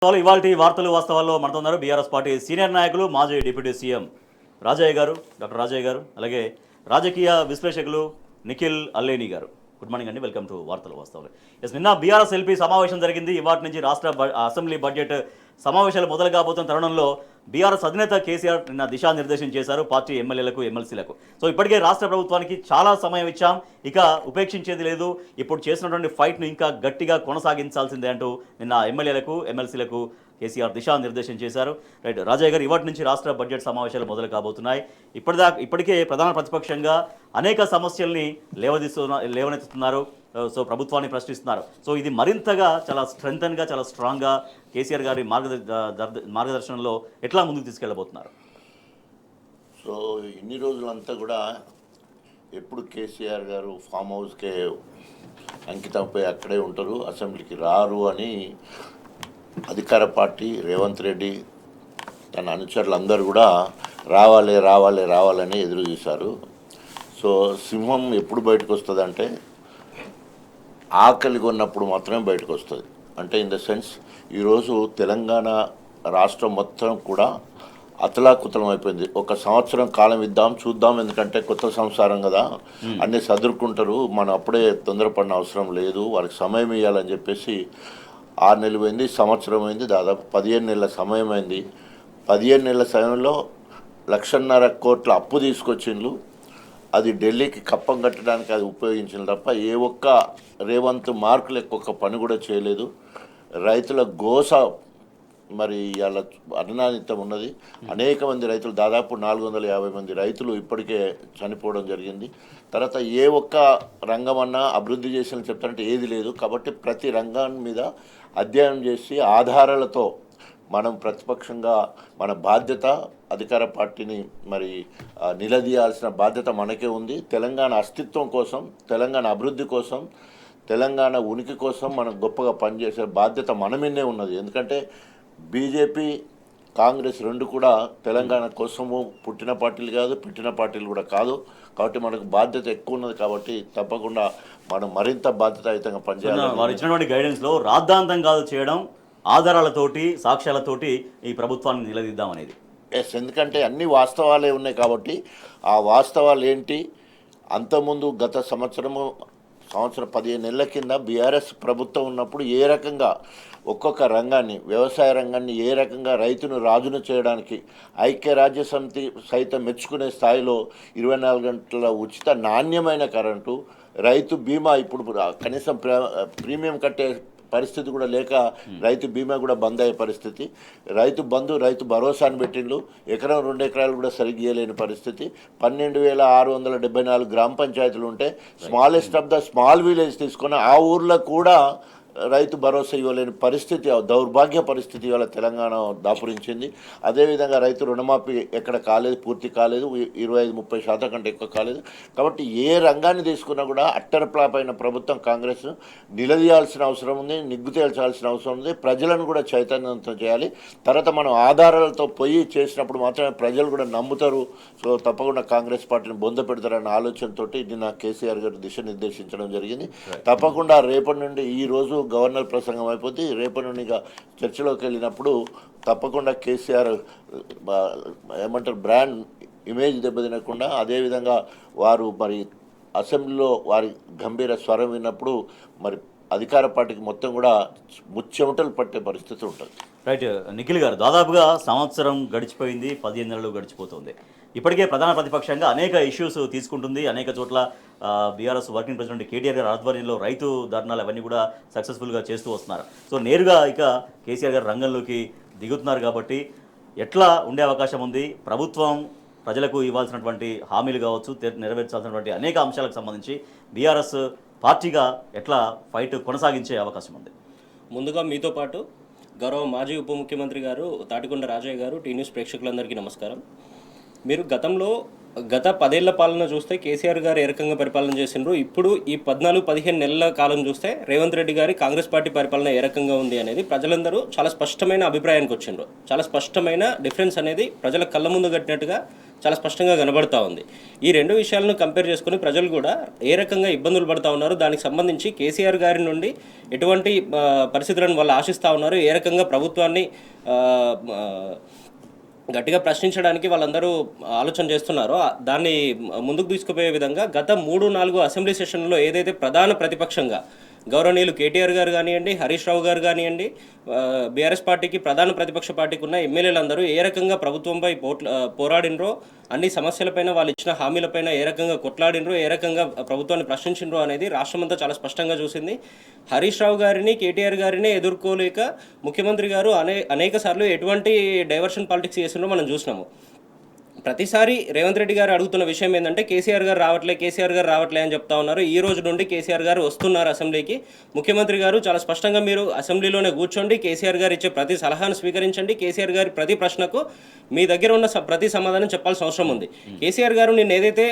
ఇవాల్టి వార్తలు వాస్తవాల్లో మనతో ఉన్నారు బీఆర్ఎస్ పార్టీ సీనియర్ నాయకులు మాజీ డిప్యూటీ సీఎం రాజయ్య గారు, డాక్టర్ రాజయ్య గారు, అలాగే రాజకీయ విశ్లేషకులు నిఖిల్ అల్లేని గారు. గుడ్ మార్నింగ్ అండి, వెల్కమ్ టు వార్తలు వాస్తవాలు. నిన్న బీఆర్ఎస్ ఎల్పీ సమావేశం జరిగింది. ఇవాటి నుంచి రాష్ట్ర అసెంబ్లీ బడ్జెట్ సమావేశాలు మొదలు కాబోతున్న తరుణంలో బీఆర్ఎస్ అధినేత కేసీఆర్ నిన్న దిశానిర్దేశం చేశారు పార్టీ ఎమ్మెల్యేలకు, ఎమ్మెల్సీలకు. సో ఇప్పటికే రాష్ట్ర ప్రభుత్వానికి చాలా సమయం ఇచ్చాం, ఇక ఉపేక్షించేది లేదు, ఇప్పుడు చేసినటువంటి ఫైట్ను ఇంకా గట్టిగా కొనసాగించాల్సిందే అంటూ నిన్న ఎమ్మెల్యేలకు, ఎమ్మెల్సీలకు కేసీఆర్ దిశానిర్దేశం చేశారు. రైట్ రాజయ్య గారు, ఇవాటి నుంచి రాష్ట్ర బడ్జెట్ సమావేశాలు మొదలు కాబోతున్నాయి. ఇప్పటికే ప్రధాన ప్రతిపక్షంగా అనేక సమస్యల్ని లేవనెత్తుతున్నారు. సో ప్రభుత్వాన్ని ప్రశ్నిస్తున్నారు. సో ఇది మరింతగా చాలా స్ట్రెంగ్తన్గా, చాలా స్ట్రాంగ్గా కేసీఆర్ గారి మార్గదర్శనంలో ఎట్లా ముందుకు తీసుకెళ్ళబోతున్నారు? సో ఇన్ని రోజులంతా కూడా ఎప్పుడు కేసీఆర్ గారు ఫామ్ హౌస్కే అంకితంపై అక్కడే ఉంటారు, అసెంబ్లీకి రారు అని అధికార పార్టీ రేవంత్ రెడ్డి తన అనుచరులందరూ కూడా రావాలని ఎదురు చూశారు. సో సింహం ఎప్పుడు బయటకు వస్తుంది అంటే ఆకలి కొన్నప్పుడు మాత్రమే బయటకు వస్తుంది. అంటే ఇన్ ద సెన్స్ ఈరోజు తెలంగాణ రాష్ట్రం మొత్తం కూడా అతలాకుతలం అయిపోయింది. ఒక సంవత్సరం కాలం ఇద్దాం చూద్దాం, ఎందుకంటే కొత్త సంసారం కదా, అన్నీ సదురుకుంటారు, మనం అప్పుడే తొందరపడిన అవసరం లేదు, వారికి సమయం ఇవ్వాలని చెప్పేసి 6 నెలలు అయింది, సంవత్సరం అయింది, దాదాపు 15 నెలల సమయం అయింది. 15 నెలల సమయంలో 1,50,000 కోట్ల అప్పు తీసుకొచ్చిండ్రు. అది ఢిల్లీకి కప్పం కట్టడానికి అది ఉపయోగించిన తప్ప ఏ ఒక్క రేవంత్ మార్కులు ఎక్కువ పని కూడా చేయలేదు. రైతుల గోస మరి ఇలా అనానితం ఉన్నది. అనేక మంది రైతులు, దాదాపు 450 మంది రైతులు ఇప్పటికే చనిపోవడం జరిగింది. తర్వాత ఏ ఒక్క రంగమన్నా అభివృద్ధి చేసిన చెప్తారంటే ఏది లేదు. కాబట్టి ప్రతి రంగాన్ని మీద అధ్యయనం చేసి ఆధారాలతో మనం ప్రతిపక్షంగా మన బాధ్యత, అధికార పార్టీని మరి నిలదీయాల్సిన బాధ్యత మనకే ఉంది. తెలంగాణ అస్తిత్వం కోసం, తెలంగాణ అభివృద్ధి కోసం, తెలంగాణ ఉనికి కోసం మనం గొప్పగా పనిచేసే బాధ్యత మన మీదే ఉన్నది. ఎందుకంటే బీజేపీ, కాంగ్రెస్ రెండు కూడా తెలంగాణ కోసము పుట్టిన పార్టీలు కాదు, పెట్టిన పార్టీలు కూడా కాదు. కాబట్టి మనకు బాధ్యత ఎక్కువ ఉన్నది. కాబట్టి తప్పకుండా మనం మరింత బాధ్యతాయుతంగా పనిచేయాలి. వారు ఇచ్చినటువంటి గైడెన్స్లో రాద్ధాంతం కాదు చేయడం, ఆధారాలతోటి, సాక్ష్యాలతోటి ఈ ప్రభుత్వాన్ని నిలదీద్దామనేది. ఎస్, ఎందుకంటే అన్ని వాస్తవాలే ఉన్నాయి. కాబట్టి ఆ వాస్తవాలు ఏంటి, అంతకుముందు గత సంవత్సరం 15 నెలల కింద బీఆర్ఎస్ ప్రభుత్వం ఉన్నప్పుడు ఏ రకంగా ఒక్కొక్క రంగాన్ని, వ్యవసాయ రంగాన్ని ఏ రకంగా రైతును రాజును చేయడానికి ఐక్యరాజ్య సమితి సైతం మెచ్చుకునే స్థాయిలో 24 గంటల ఉచిత నాణ్యమైన కరెంటు, రైతు బీమా, ఇప్పుడు కనీసం ప్రీమియం కట్టే పరిస్థితి కూడా లేక రైతు బీమా కూడా బంద్ అయ్యే పరిస్థితి, రైతు బంధు, రైతు భరోసాను పెట్టిండ్రు, ఎకరం 2 ఎకరాలు కూడా సరిగ్గా ఇవ్వలేని పరిస్థితి. 12,674 గ్రామ పంచాయతీలు ఉంటే smallest of the small village తీసుకొని ఆ ఊర్లో కూడా రైతు భరోసా ఇవ్వలేని పరిస్థితి, దౌర్భాగ్య పరిస్థితి ఇవాళ తెలంగాణ దాపురించింది. అదేవిధంగా రైతు రుణమాఫీ ఎక్కడ కాలేదు, పూర్తి కాలేదు, 25-30% కంటే ఎక్కువ కాలేదు. కాబట్టి ఏ రంగాన్ని తీసుకున్నా కూడా అట్టర్ ఫ్లాప్ అయిన ప్రభుత్వం కాంగ్రెస్ నిలదీయాల్సిన అవసరం ఉంది, నిగ్గు తేల్చాల్సిన అవసరం ఉంది. ప్రజలను కూడా చైతన్యవంతం చేయాలి. తర్వాత మనం ఆధారాలతో పోయి చేసినప్పుడు మాత్రమే ప్రజలు కూడా నమ్ముతారు. సో తప్పకుండా కాంగ్రెస్ పార్టీని బొంద పెడతారన్న ఆలోచనతో నిన్న కేసీఆర్ గారు దిశానిర్దేశించడం జరిగింది. తప్పకుండా రేపటి నుండి, ఈ రోజు గవర్నర్ ప్రసంగం అయిపోతే రేపటి నుండి చర్చలోకి వెళ్ళినప్పుడు తప్పకుండా కేసీఆర్ ఏమంటారు బ్రాండ్ ఇమేజ్ దెబ్బతినకుండా, అదేవిధంగా వారు మరి అసెంబ్లీలో వారి గంభీర స్వరం విన్నప్పుడు మరి అధికార పార్టీకి మొత్తం కూడా ముచ్చెమటలు పట్టే పరిస్థితి ఉంటుంది. రైట్ నిఖిల్ గారు, దాదాపుగా సంవత్సరం గడిచిపోయింది, 15 నెలలు గడిచిపోతుంది. ఇప్పటికే ప్రధాన ప్రతిపక్షంగా అనేక ఇష్యూస్ తీసుకుంటుంది. అనేక చోట్ల బీఆర్ఎస్ వర్కింగ్ ప్రెసిడెంట్ కేటీఆర్ గారి ఆధ్వర్యంలో రైతు ధర్నాలు అవన్నీ కూడా సక్సెస్ఫుల్గా చేస్తూ వస్తున్నారు. సో నేరుగా ఇక కేసీఆర్ గారు రంగంలోకి దిగుతున్నారు. కాబట్టి ఎట్లా ఉండే అవకాశం ఉంది? ప్రభుత్వం ప్రజలకు ఇవ్వాల్సినటువంటి హామీలు కావచ్చు, నెరవేర్చాల్సినటువంటి అనేక అంశాలకు సంబంధించి బీఆర్ఎస్ పార్టీగా ఎట్లా ఫైట్ కొనసాగించే అవకాశం ఉంది? ముందుగా మీతో పాటు గౌరవ మాజీ ఉప ముఖ్యమంత్రి గారు తాటికొండ రాజయ్య గారు, టీ న్యూస్ ప్రేక్షకులందరికీ నమస్కారం. మీరు గతంలో గత 10 ఏళ్ల పాలన చూస్తే కేసీఆర్ గారు ఏ రకంగా పరిపాలన చేసిండ్రు, ఇప్పుడు ఈ 14-15 నెలల కాలం చూస్తే రేవంత్ రెడ్డి గారి కాంగ్రెస్ పార్టీ పరిపాలన ఏ రకంగా ఉంది అనేది ప్రజలందరూ చాలా స్పష్టమైన అభిప్రాయానికి వచ్చిండ్రు. చాలా స్పష్టమైన డిఫరెన్స్ అనేది ప్రజల కళ్ళ ముందు కట్టినట్టుగా చాలా స్పష్టంగా కనబడతా ఉంది. ఈ రెండు విషయాలను కంపేర్ చేసుకుని ప్రజలు కూడా ఏ రకంగా ఇబ్బందులు పడుతూ ఉన్నారు, దానికి సంబంధించి కేసీఆర్ గారి నుండి ఎటువంటి పరిస్థితులను వాళ్ళు ఆశిస్తూ ఉన్నారు, ఏ రకంగా ప్రభుత్వాన్ని గట్టిగా ప్రశ్నించడానికి వాళ్ళందరూ ఆలోచన చేస్తున్నారో దాన్ని ముందుకు తీసుకుపోయే విధంగా గత 3-4 అసెంబ్లీ సెషన్లో ఏదైతే ప్రధాన ప్రతిపక్షంగా గౌరవనీయులు కేటీఆర్ గారు కానివ్వండి, హరీష్ రావు గారు కానివ్వండి, బీఆర్ఎస్ పార్టీకి ప్రధాన ప్రతిపక్ష పార్టీకి ఉన్న ఎమ్మెల్యేలందరూ ఏ రకంగా ప్రభుత్వంపై పోరాడినరో, అన్ని సమస్యలపైన వాళ్ళు ఇచ్చిన హామీలపైన ఏ రకంగా కొట్లాడినరో, ఏ రకంగా ప్రభుత్వాన్ని ప్రశ్నించినరో అనేది రాష్ట్రమంతా చాలా స్పష్టంగా చూసింది. హరీష్ రావు గారిని, కేటీఆర్ గారిని ఎదుర్కోలేక ముఖ్యమంత్రి గారు అనేక సార్లు ఎటువంటి డైవర్షన్ పాలిటిక్స్ చేసిండ్రో మనం చూసినాము. ప్రతిసారి రేవంత్ రెడ్డి గారు అడుగుతున్న విషయం ఏంటంటే కేసీఆర్ గారు రావట్లే అని చెప్తా ఉన్నారు. ఈ రోజు నుండి కేసీఆర్ గారు వస్తున్నారు అసెంబ్లీకి. ముఖ్యమంత్రి గారు చాలా స్పష్టంగా మీరు అసెంబ్లీలోనే కూర్చోండి, కేసీఆర్ గారు ఇచ్చే ప్రతి సలహాను స్వీకరించండి, కేసీఆర్ గారి ప్రతి ప్రశ్నకు మీ దగ్గర ఉన్న ప్రతి సమాధానం చెప్పాల్సిన అవసరం ఉంది. కేసీఆర్ గారు నిన్న ఏదైతే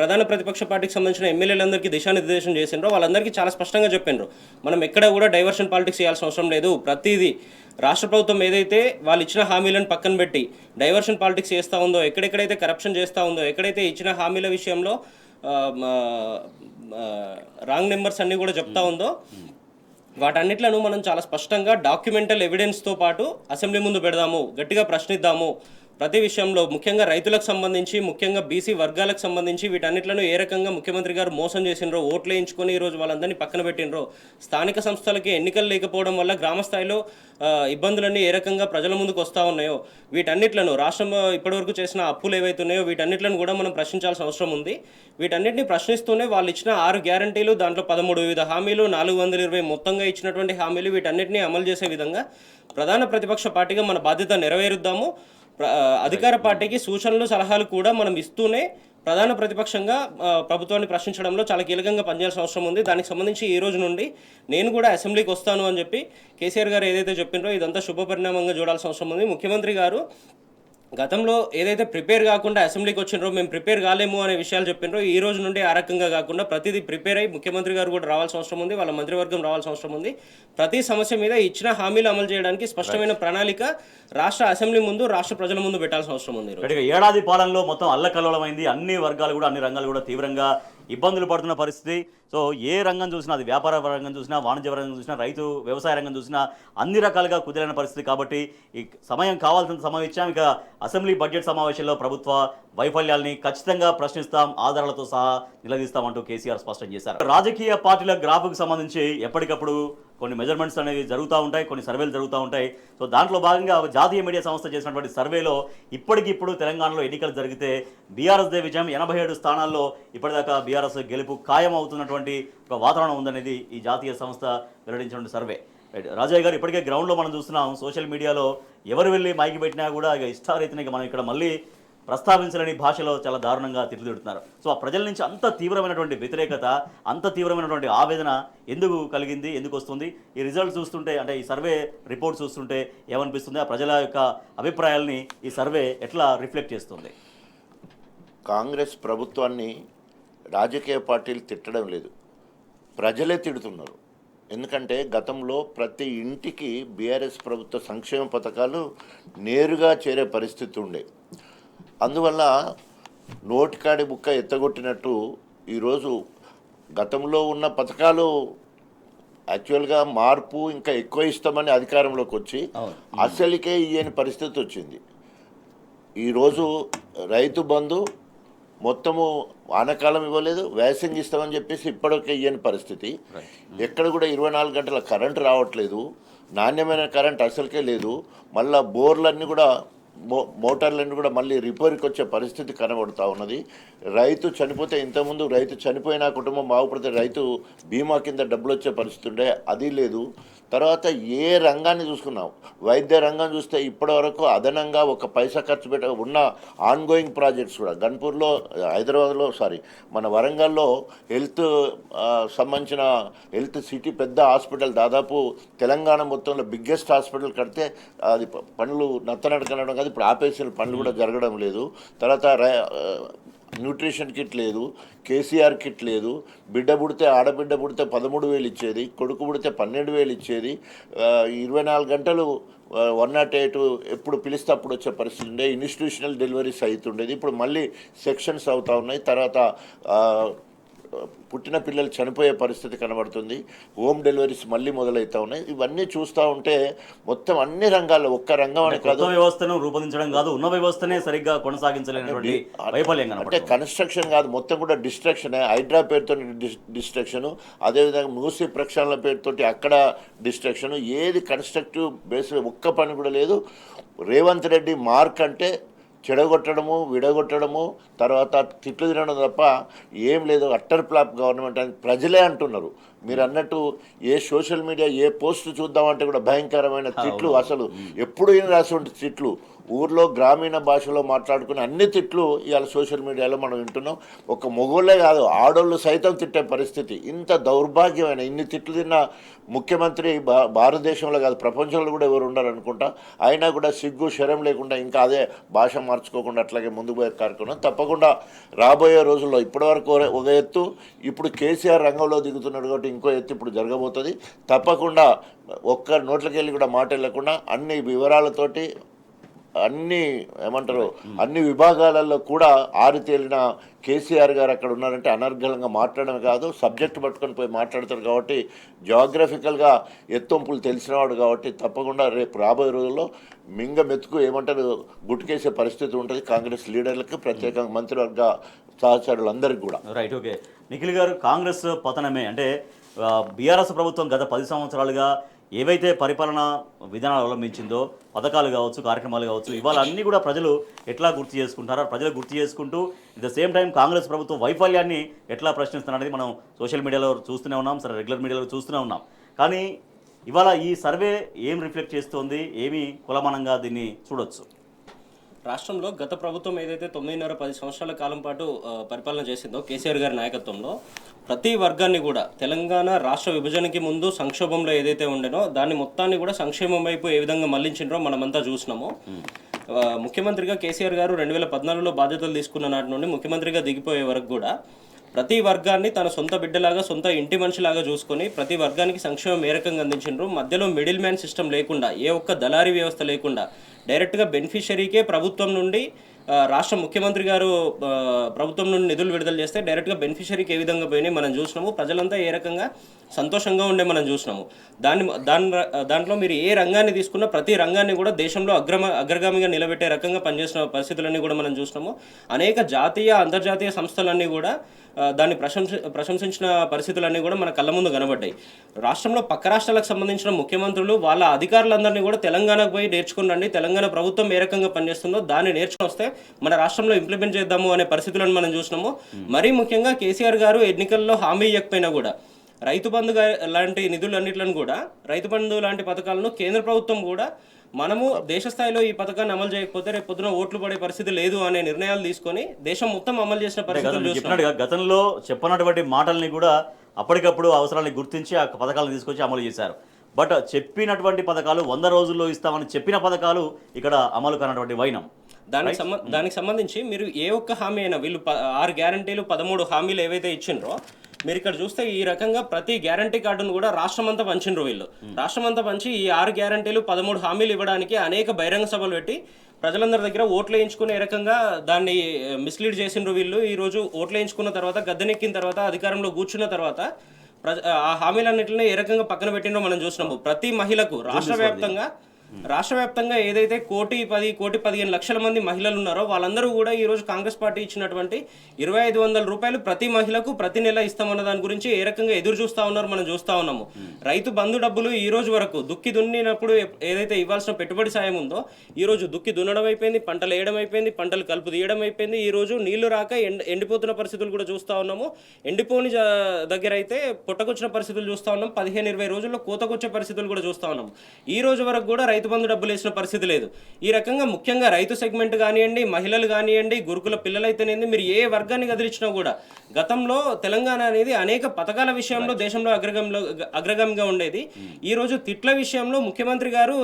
ప్రధాన ప్రతిపక్ష పార్టీకి సంబంధించిన ఎమ్మెల్యేలందరికీ దిశానిర్దేశం చేసిండ్రో వాళ్ళందరికీ చాలా స్పష్టంగా చెప్పిండ్రు, మనం ఎక్కడ కూడా డైవర్షన్ పాలిటిక్స్ చేయాల్సిన అవసరం లేదు, ప్రతిదీ రాష్ట్ర ప్రభుత్వం ఏదైతే వాళ్ళు ఇచ్చిన హామీలను పక్కన పెట్టి డైవర్షన్ పాలిటిక్స్ చేస్తూ ఉందో, ఎక్కడెక్కడైతే కరప్షన్ చేస్తూ ఉందో, ఎక్కడైతే ఇచ్చిన హామీల విషయంలో రాంగ్ నెంబర్స్ అన్నీ కూడా చెప్తా ఉందో వాటన్నిట్లను మనం చాలా స్పష్టంగా డాక్యుమెంటల్ ఎవిడెన్స్తో పాటు అసెంబ్లీ ముందు పెడదాము, గట్టిగా ప్రశ్నిద్దాము. ప్రతి విషయంలో ముఖ్యంగా రైతులకు సంబంధించి, ముఖ్యంగా బీసీ వర్గాలకు సంబంధించి వీటన్నిట్లను ఏ రకంగా ముఖ్యమంత్రి గారు మోసం చేసినరో, ఓట్లు వేయించుకొని ఈరోజు వాళ్ళందరినీ పక్కన పెట్టినరో, స్థానిక సంస్థలకి ఎన్నికలు లేకపోవడం వల్ల గ్రామ స్థాయిలో ఇబ్బందులన్నీ ఏ రకంగా ప్రజల ముందుకు వస్తూ ఉన్నాయో, వీటన్నిట్లను రాష్ట్రం ఇప్పటివరకు చేసిన అప్పులు ఏవైతే ఉన్నాయో వీటన్నిట్లను కూడా మనం ప్రశ్నించాల్సిన అవసరం ఉంది. వీటన్నిటిని ప్రశ్నిస్తూనే వాళ్ళు ఇచ్చిన 6 గ్యారంటీలు, దాంట్లో 13 వివిధ హామీలు, 420 మొత్తంగా ఇచ్చినటువంటి హామీలు, వీటన్నిటిని అమలు చేసే విధంగా ప్రధాన ప్రతిపక్ష పార్టీగా మన బాధ్యత నెరవేరుద్దాము. అధికార పార్టీకి సూచనలు, సలహాలు కూడా మనం ఇస్తూనే ప్రధాన ప్రతిపక్షంగా ప్రభుత్వాన్ని ప్రశ్నించడంలో చాలా కీలకంగా పనిచేయాల్సిన అవసరం ఉంది. దానికి సంబంధించి ఈ రోజు నుండి నేను కూడా అసెంబ్లీకి వస్తాను అని చెప్పి కేసీఆర్ గారు ఏదైతే చెప్పిండ్రో ఇదంతా శుభ పరిణామంగా చూడాల్సిన అవసరం ఉంది. ముఖ్యమంత్రి గారు గతంలో ఏదైతే ప్రిపేర్ కాకుండా అసెంబ్లీకి వచ్చిండ్రో, మేము ప్రిపేర్ కాలేము అనే విషయాలు చెప్పిండ్రో, ఈ రోజు నుండి ఆ రకంగా కాకుండా ప్రతిదీ ప్రిపేర్ అయ్యి ముఖ్యమంత్రి గారు కూడా రావాల్సిన అవసరం ఉంది, వాళ్ళ మంత్రివర్గం రావాల్సిన అవసరం ఉంది. ప్రతి సమస్య మీద ఇచ్చిన హామీలు అమలు చేయడానికి స్పష్టమైన ప్రణాళిక రాష్ట్ర అసెంబ్లీ ముందు, రాష్ట్ర ప్రజల ముందు పెట్టాల్సిన అవసరం ఉంది. ఏడాది పాలనలో మొత్తం అల్లకల్లోలమైంది, అన్ని వర్గాలు కూడా, అన్ని రంగాలు కూడా తీవ్రంగా ఇబ్బందులు పడుతున్న పరిస్థితి. సో ఏ రంగం చూసినా, అది వ్యాపార రంగం చూసినా, వాణిజ్య రంగం చూసినా, రైతు వ్యవసాయ రంగం చూసినా అన్ని రకాలుగా కుదిరైన పరిస్థితి. కాబట్టి ఈ సమయం కావాల్సిన సమయం ఇచ్చాం. ఇక అసెంబ్లీ బడ్జెట్ సమావేశంలో ప్రభుత్వ వైఫల్యాల్ని ఖచ్చితంగా ప్రశ్నిస్తాం, ఆధారాలతో సహా నిలదీస్తామంటూ కేసీఆర్ స్పష్టం చేశారు. రాజకీయ పార్టీల గ్రాఫ్కు సంబంధించి ఎప్పటికప్పుడు కొన్ని మెజర్మెంట్స్ అనేవి జరుగుతూ ఉంటాయి, కొన్ని సర్వేలు జరుగుతూ ఉంటాయి. సో దాంట్లో భాగంగా జాతీయ మీడియా సంస్థ చేసినటువంటి సర్వేలో ఇప్పటికిప్పుడు తెలంగాణలో ఎన్నికలు జరిగితే బీఆర్ఎస్దే విజయం, 87 స్థానాల్లో ఇప్పటిదాకా బీఆర్ఎస్ గెలుపు ఖాయం అవుతున్నటువంటి ఒక వాతావరణం ఉందనేది ఈ జాతీయ సంస్థ వెల్లడించిన సర్వే. రాజయ్య గారు, ఇప్పటికే గ్రౌండ్లో మనం చూస్తున్నాం, సోషల్ మీడియాలో ఎవరు వెళ్ళి మైకి పెట్టినా కూడా ఇక ఇష్టారీతిని మనం ఇక్కడ మళ్ళీ ప్రస్తావించలేని భాషలో చాలా దారుణంగా తిడుతున్నారు. సో ఆ ప్రజల నుంచి అంత తీవ్రమైనటువంటి వ్యతిరేకత, అంత తీవ్రమైనటువంటి ఆవేదన ఎందుకు కలిగింది, ఎందుకు వస్తుంది? ఈ రిజల్ట్ చూస్తుంటే, అంటే ఈ సర్వే రిపోర్ట్ చూస్తుంటే ఏమనిపిస్తుంది? ఆ ప్రజల యొక్క అభిప్రాయాల్ని ఈ సర్వే ఎట్లా రిఫ్లెక్ట్ చేస్తుంది? కాంగ్రెస్ ప్రభుత్వాన్ని రాజకీయ పార్టీలు తిట్టడం లేదు, ప్రజలే తిడుతున్నారు. ఎందుకంటే గతంలో ప్రతి ఇంటికి బీఆర్ఎస్ ప్రభుత్వ సంక్షేమ పథకాలు నేరుగా చేరే పరిస్థితి ఉండే. అందువల్ల నోటికాడి బుక్క ఎత్తగొట్టినట్టు ఈరోజు గతంలో ఉన్న పథకాలు యాక్చువల్గా మార్పు ఇంకా ఎక్కువ ఇస్తామని అధికారంలోకి వచ్చి అసలుకే ఇయ్యని పరిస్థితి వచ్చింది. ఈరోజు రైతు బంధు మొత్తము వానకాలం ఇవ్వలేదు, వేసంగి ఇస్తామని చెప్పేసి ఇప్పటికే ఇయ్యని పరిస్థితి. ఎక్కడ కూడా 24 గంటల కరెంటు రావట్లేదు, నాణ్యమైన కరెంట్ అసలుకే లేదు. మళ్ళీ బోర్లన్నీ కూడా మోటార్లన్నీ కూడా మళ్ళీ రిపేర్కి వచ్చే పరిస్థితి కనబడుతూ ఉన్నది. రైతు చనిపోతే, ఇంతకుముందు రైతు చనిపోయినా కుటుంబం బాగుపడితే రైతు బీమా కింద డబ్బులు వచ్చే పరిస్థితి ఉండే, అది లేదు. తర్వాత ఏ రంగాన్ని చూసుకున్నాం, వైద్య రంగం చూస్తే ఇప్పటివరకు అదనంగా ఒక పైసా ఖర్చు పెట్ట ఉన్న ఆన్గోయింగ్ ప్రాజెక్ట్స్ కూడా గన్పూర్లో, హైదరాబాద్లో, మన వరంగల్లో హెల్త్ సంబంధించిన హెల్త్ సిటీ పెద్ద హాస్పిటల్, దాదాపు తెలంగాణ మొత్తంలో బిగ్గెస్ట్ హాస్పిటల్ కడితే అది పనులు నత్తనడకనడం కాదు, ఇప్పుడు ఆపేసిన పనులు కూడా జరగడం లేదు. తర్వాత న్యూట్రిషన్ కిట్ లేదు, కేసీఆర్ కిట్ లేదు, బిడ్డ పుడితే ఆడబిడ్డ పుడితే 13,000 ఇచ్చేది, కొడుకు పుడితే 12,000 ఇచ్చేది, 24 గంటలు 108 ఎప్పుడు పిలిస్తే అప్పుడు వచ్చే పరిస్థితి ఉండే, ఇన్స్టిట్యూషనల్ డెలివరీస్ అవుతుండేది. ఇప్పుడు మళ్ళీ సెక్షన్స్ అవుతూ ఉన్నాయి. తర్వాత పుట్టిన పిల్లలు చనిపోయే పరిస్థితి కనబడుతుంది. హోమ్ డెలివరీస్ మళ్ళీ మొదలవుతూ ఉన్నాయి. ఇవన్నీ చూస్తూ ఉంటే మొత్తం అన్ని రంగాల్లో, ఒక్క రంగం అని కాదు, వ్యవస్థను రూపొందించడం కాదు, ఉన్న వ్యవస్థనే సరిగ్గా కొనసాగించలేనటువంటి వైఫల్యం అంటే కనబడుతుంది. కన్స్ట్రక్షన్ కాదు, మొత్తం కూడా డిస్ట్రక్షన్. హైడ్రా పేరుతో డిస్ట్రక్షన్, అదేవిధంగా మూసీ ప్రక్షాళన పేరుతోటి అక్కడ డిస్ట్రక్షన్. ఏది కన్స్ట్రక్టివ్ బేస్ ఒక్క పని కూడా లేదు. రేవంత్ రెడ్డి మార్క్ అంటే చెడగొట్టడము, విడగొట్టడము, తర్వాత తిట్లు తినడం తప్ప ఏం లేదు. అట్టర్ ఫ్లాప్ గవర్నమెంట్ అని ప్రజలే అంటున్నారు. మీరు అన్నట్టు ఏ సోషల్ మీడియా ఏ పోస్ట్ చూద్దామంటే కూడా భయంకరమైన తిట్లు. అసలు ఎప్పుడు ఏం రాసి ఉంటే తిట్లు, ఊర్లో గ్రామీణ భాషలో మాట్లాడుకునే అన్ని తిట్లు ఇవాళ సోషల్ మీడియాలో మనం వింటున్నాం. ఒక మొగోళ్ళే కాదు, ఆడోళ్ళు సైతం తిట్టే పరిస్థితి. ఇంత దౌర్భాగ్యమైన ఇన్ని తిట్లు తిన్న ముఖ్యమంత్రి భారతదేశంలో కాదు ప్రపంచంలో కూడా ఎవరు ఉండరు అనుకుంటా. అయినా కూడా సిగ్గు శరం లేకుండా ఇంకా అదే భాష మార్చుకోకుండా అట్లాగే ముందుకు పోయే కార్యక్రమం తప్పకుండా రాబోయే రోజుల్లో. ఇప్పటివరకు ఒక ఎత్తు, ఇప్పుడు కేసీఆర్ రంగంలో దిగుతున్నాడు కాబట్టి ఇంకో ఎత్తు ఇప్పుడు జరగబోతుంది. తప్పకుండా ఒక్క నోట్లకి వెళ్ళి కూడా మాట వెళ్ళకుండా అన్ని వివరాలతోటి అన్ని ఏమంటారు అన్ని విభాగాలలో కూడా ఆరితేలిన కేసీఆర్ గారు అక్కడ ఉన్నారంటే అనర్గళంగా మాట్లాడమే కాదు, సబ్జెక్ట్ పట్టుకొని పోయి మాట్లాడతారు కాబట్టి, జాగ్రఫికల్గా ఎత్తొంపులు తెలిసినవాడు కాబట్టి తప్పకుండా రేపు రాబోయే రోజుల్లో మెతుకు ఏమంటారు గుట్టుకేసే పరిస్థితి ఉంటుంది కాంగ్రెస్ లీడర్లకు, ప్రత్యేకంగా మంత్రివర్గ సహచరులందరికీ కూడా. Right, okay. నిఖిల్ గారు, కాంగ్రెస్ పతనమే అంటే బీఆర్ఎస్ ప్రభుత్వం గత 10 సంవత్సరాలుగా ఏవైతే పరిపాలనా విధానాలు అవలంబించిందో, పథకాలు కావచ్చు, కార్యక్రమాలు కావచ్చు, ఇవాళ అన్నీ కూడా ప్రజలు ఎట్లా గుర్తు చేసుకుంటారో, ప్రజలు గుర్తు చేసుకుంటూ at the same time Congress ప్రభుత్వం వైఫల్యాన్ని ఎట్లా ప్రశ్నిస్తున్నారనేది మనం సోషల్ మీడియాలో చూస్తూనే ఉన్నాం, సరే రెగ్యులర్ మీడియాలో చూస్తూనే ఉన్నాం. కానీ ఇవాళ ఈ సర్వే ఏం రిఫ్లెక్ట్ చేస్తోంది, ఏమి కులమానంగా దీన్ని చూడొచ్చు? రాష్ట్రంలో గత ప్రభుత్వం ఏదైతే 9.5-10 సంవత్సరాల కాలం పాటు పరిపాలన చేసిందో కేసీఆర్ గారి నాయకత్వంలో, ప్రతి వర్గాన్ని కూడా తెలంగాణ రాష్ట్ర విభజనకి ముందు సంక్షోభంలో ఏదైతే ఉండేనో దాన్ని మొత్తాన్ని కూడా సంక్షేమం వైపు ఏ విధంగా మళ్లించిండ్రో మనమంతా చూసినాము. ముఖ్యమంత్రిగా కేసీఆర్ గారు 2014లో బాధ్యతలు తీసుకున్న నాటి నుండి ముఖ్యమంత్రిగా దిగిపోయే వరకు కూడా ప్రతి వర్గాన్ని తన సొంత బిడ్డలాగా, సొంత ఇంటి మనిషిలాగా చూసుకొని ప్రతి వర్గానికి సంక్షేమం ఏ రకంగా అందించిండ్రు. మధ్యలో మిడిల్ మ్యాన్ సిస్టమ్ లేకుండా, ఏ ఒక్క దళారీ వ్యవస్థ లేకుండా డైరెక్ట్గా బెనిఫిషరీకే ప్రభుత్వం నుండి రాష్ట్ర ముఖ్యమంత్రి గారు ప్రభుత్వం నుండి నిధులు విడుదల చేస్తే డైరెక్ట్గా బెనిఫిషరీకి ఏ విధంగా పోయినాయి మనం చూసినాము. ప్రజలంతా ఏ రకంగా సంతోషంగా ఉండే మనం చూసినాము. దాంట్లో మీరు ఏ రంగాన్ని తీసుకున్నా ప్రతి రంగాన్ని కూడా దేశంలో అగ్రగామిగా నిలబెట్టే రకంగా పనిచేసిన పరిస్థితులన్నీ కూడా మనం చూసినాము. అనేక జాతీయ అంతర్జాతీయ సంస్థలన్నీ కూడా దాన్ని ప్రశంసించిన పరిస్థితులన్నీ కూడా మన కళ్ళ ముందు కనబడ్డాయి. రాష్ట్రంలో పక్క రాష్ట్రాలకు సంబంధించిన ముఖ్యమంత్రులు వాళ్ళ అధికారులందరినీ కూడా తెలంగాణకు పోయి నేర్చుకుని రండి, తెలంగాణ ప్రభుత్వం ఏ రకంగా పనిచేస్తుందో దాన్ని నేర్చుకుని వస్తే మన రాష్ట్రంలో ఇంప్లిమెంట్ చేద్దాము అనే పరిస్థితులను మనం చూసినాము. మరీ ముఖ్యంగా కేసీఆర్ గారు ఎన్నికల్లో హామీ ఇవ్వకపోయినా కూడా రైతు బంధు లాంటి నిధులన్నిట్లను కూడా, రైతు బంధు లాంటి పథకాలను కేంద్ర ప్రభుత్వం కూడా మనము దేశ స్థాయిలో ఈ పథకాన్ని అమలు చేయకపోతే రేపు పొద్దున ఓట్లు పడే పరిస్థితి లేదు అనే నిర్ణయాలు తీసుకొని దేశం మొత్తం అమలు చేసిన పరిస్థితులు చెప్పినట్టుగా గతంలో చెప్పినటువంటి మాటల్ని కూడా అప్పటికప్పుడు అవసరాన్ని గుర్తించి ఆ పథకాలను తీసుకొచ్చి అమలు చేశారు. బట్ చెప్పినటువంటి పథకాలు 100 రోజుల్లో ఇస్తామని చెప్పిన పథకాలు ఇక్కడ అమలు కానటువంటి వైనం. దానికి సంబంధించి మీరు ఏ ఒక్క హామీ అయినా, వీళ్ళు 6 గ్యారంటీలు 13 హామీలు ఏవైతే ఇచ్చిండ్రో మీరు ఇక్కడ చూస్తే ఈ రకంగా ప్రతి గ్యారంటీ కార్డును కూడా రాష్ట్రమంతా పంచిండ్రు. వీళ్ళు రాష్ట్రమంతా పంచి ఈ 6 గ్యారంటీలు 13 హామీలు ఇవ్వడానికి అనేక బహిరంగ సభలు పెట్టి ప్రజలందరి దగ్గర ఓట్లు వేయించుకునే రకంగా దాన్ని మిస్లీడ్ చేసిండ్రు వీళ్ళు. ఈరోజు ఓట్లు వేయించుకున్న తర్వాత, గద్దెనెక్కిన తర్వాత, అధికారంలో కూర్చున్న తర్వాత ఆ హామీలన్నింటినీ ఏ రకంగా పక్కన పెట్టిండ్రో మనం చూసినాము. ప్రతి మహిళకు రాష్ట్ర వ్యాప్తంగా ఏదైతే 1,10,15 లక్షల మంది మహిళలు ఉన్నారో వాళ్ళందరూ కూడా ఈరోజు కాంగ్రెస్ పార్టీ ఇచ్చినటువంటి 2,500 రూపాయలు ప్రతి మహిళకు ప్రతి నెల ఇస్తామన్న దాని గురించి ఏ రకంగా ఎదురు చూస్తూ ఉన్నారు మనం చూస్తూ ఉన్నాము. రైతు బంధు డబ్బులు ఈ రోజు వరకు దుక్కి దున్నినప్పుడు ఏదైతే ఇవ్వాల్సిన పెట్టుబడి సాయం ఉందో ఈ రోజు దుక్కి దున్నడం అయిపోయింది, పంటలు వేయడం అయిపోయింది, పంటలు కలుపు తీయడం అయిపోయింది. ఈ రోజు నీళ్లు రాక ఎండిపోతున్న పరిస్థితులు కూడా చూస్తూ ఉన్నాము. ఎండిపోని దగ్గర అయితే పుట్టకొచ్చిన పరిస్థితులు చూస్తూ ఉన్నాం. 15-20 రోజుల్లో కోతకొచ్చే పరిస్థితులు కూడా చూస్తూ ఉన్నాము. ఈ రోజు వరకు కూడా రైతు రైతు బంధు డబ్బులు వేసిన పరిస్థితి లేదు. ఈ రకంగా ముఖ్యంగా రైతు సెగ్మెంట్ కానివ్వండి, మహిళలు కానివ్వండి, గురుకుల పిల్లలైతేనేది మీరు ఏ వర్గాన్ని కదిలించినా కూడా గతంలో తెలంగాణ అనేది అనేక పథకాల విషయంలో దేశంలో అగ్రగామిగా ఉండేది. ఈ రోజు తిట్ల విషయంలో ముఖ్యమంత్రి గారు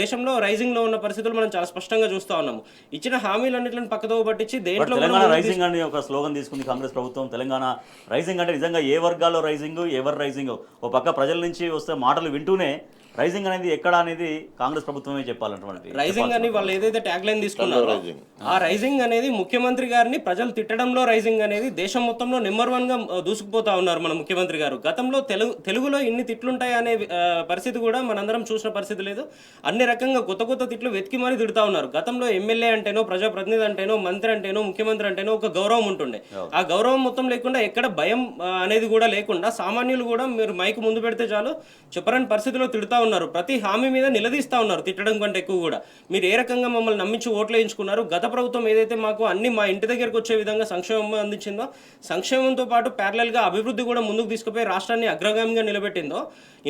దేశంలో రైజింగ్ లో ఉన్న పరిస్థితులు మనం చాలా స్పష్టంగా చూస్తా ఉన్నాము. ఇచ్చిన హామీలన్నింటిని పక్కదో పట్టించి దేంట్లో తెలంగాణ రైజింగ్ అని ఒక స్లోగన్ తీసుకుంది కాంగ్రెస్ ప్రభుత్వం. తెలంగాణ రైజింగ్ అంటే నిజంగా ఏ వర్గాల్లో రైజింగ్, ఎవరు రైజింగ్, ఓ పక్క ప్రజల నుంచి వస్తే మాటలు వింటూనే రైజింగ్ అనేది ఎక్కడ అనేది కాంగ్రెస్ ప్రభుత్వమే చెప్పాలంటే రైజింగ్ అని వాళ్ళు ఏదైతే ట్యాగ్ లైన్ తీసుకున్నారో ఆ రైజింగ్ అనేది ముఖ్యమంత్రి గారిని ప్రజలు తిట్టడంలో రైజింగ్ అనేది దేశం మొత్తంలో నెంబర్ 1 గా దూసుకుపోతా ఉన్నారు మన ముఖ్యమంత్రి గారు. గతంలో తెలుగులో ఇన్ని తిట్లుంటాయి అనే పరిస్థితి కూడా మనందరం చూసిన పరిస్థితి లేదు. అన్ని రకంగా కొత్త తిట్లు వెతికి మరీ తిడుతా ఉన్నారు. గతంలో ఎమ్మెల్యే అంటేనో, ప్రజాప్రతినిధి అంటేనో, మంత్రి అంటేనో, ముఖ్యమంత్రి అంటేనో ఒక గౌరవం ఉంటుండే. ఆ గౌరవం మొత్తం లేకుండా ఎక్కడ భయం అనేది కూడా లేకుండా సామాన్యులు కూడా మీరు మైక్ ముందు పెడితే చాలు చెప్పరని పరిస్థితిలో తిడుతా ఉన్నారు. ప్రతి హామీ మీద నిలదీస్తా ఉన్నారు, తిట్టడం కంటే ఎక్కువ కూడా. మీరు ఏ రకంగా మమ్మల్ని నమ్మించి ఓట్లు వేయించుకున్నారు? గత ప్రభుత్వం ఏదైతే మాకు అన్ని మా ఇంటి దగ్గరకు వచ్చే విధంగా సంక్షేమం అందించిందో, సంక్షేమంతో పాటు ప్యారలల్ గా అభివృద్ధి కూడా ముందుకు తీసుకుపోయి రాష్ట్రాన్ని అగ్రగామిగా నిలబెట్టిందో,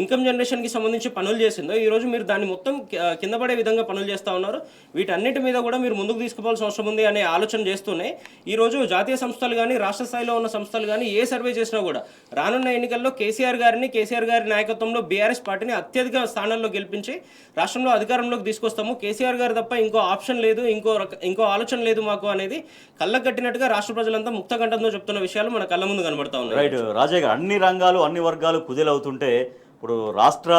ఇన్కమ్ జనరేషన్ కి సంబంధించి పనులు చేసిందో, ఈ రోజు మీరు దాన్ని మొత్తం కింద పడే విధంగా పనులు చేస్తా ఉన్నారు. వీటన్నిటి మీద కూడా మీరు ముందుకు తీసుకోవాల్సిన అవసరం ఉంది అనే ఆలోచన చేస్తూనే ఈ రోజు జాతీయ సంస్థలు కానీ, రాష్ట్ర స్థాయిలో ఉన్న సంస్థలు కానీ ఏ సర్వే చేసినా కూడా రానున్న ఎన్నికల్లో కేసీఆర్ గారి నాయకత్వంలో బీఆర్ఎస్ పార్టీని అత్యధిక స్థానాల్లో గెలిపించి రాష్ట్రంలో అధికారంలోకి తీసుకొస్తాము. కేసీఆర్ గారు తప్ప ఇంకో ఆప్షన్ లేదు, ఇంకో ఆలోచన లేదు మాకు అనేది కళ్ళకు కట్టినట్టుగా రాష్ట్ర ప్రజలంతా ముక్తకంఠంతో చెప్తున్న విషయాలు మన కళ్ళ ముందు కనబడతా ఉన్నాయి. రైట్ రాజయ్య గారు, అన్ని రంగాలు అన్ని వర్గాలు కుదేలవుతుంటే ఇప్పుడు రాష్ట్ర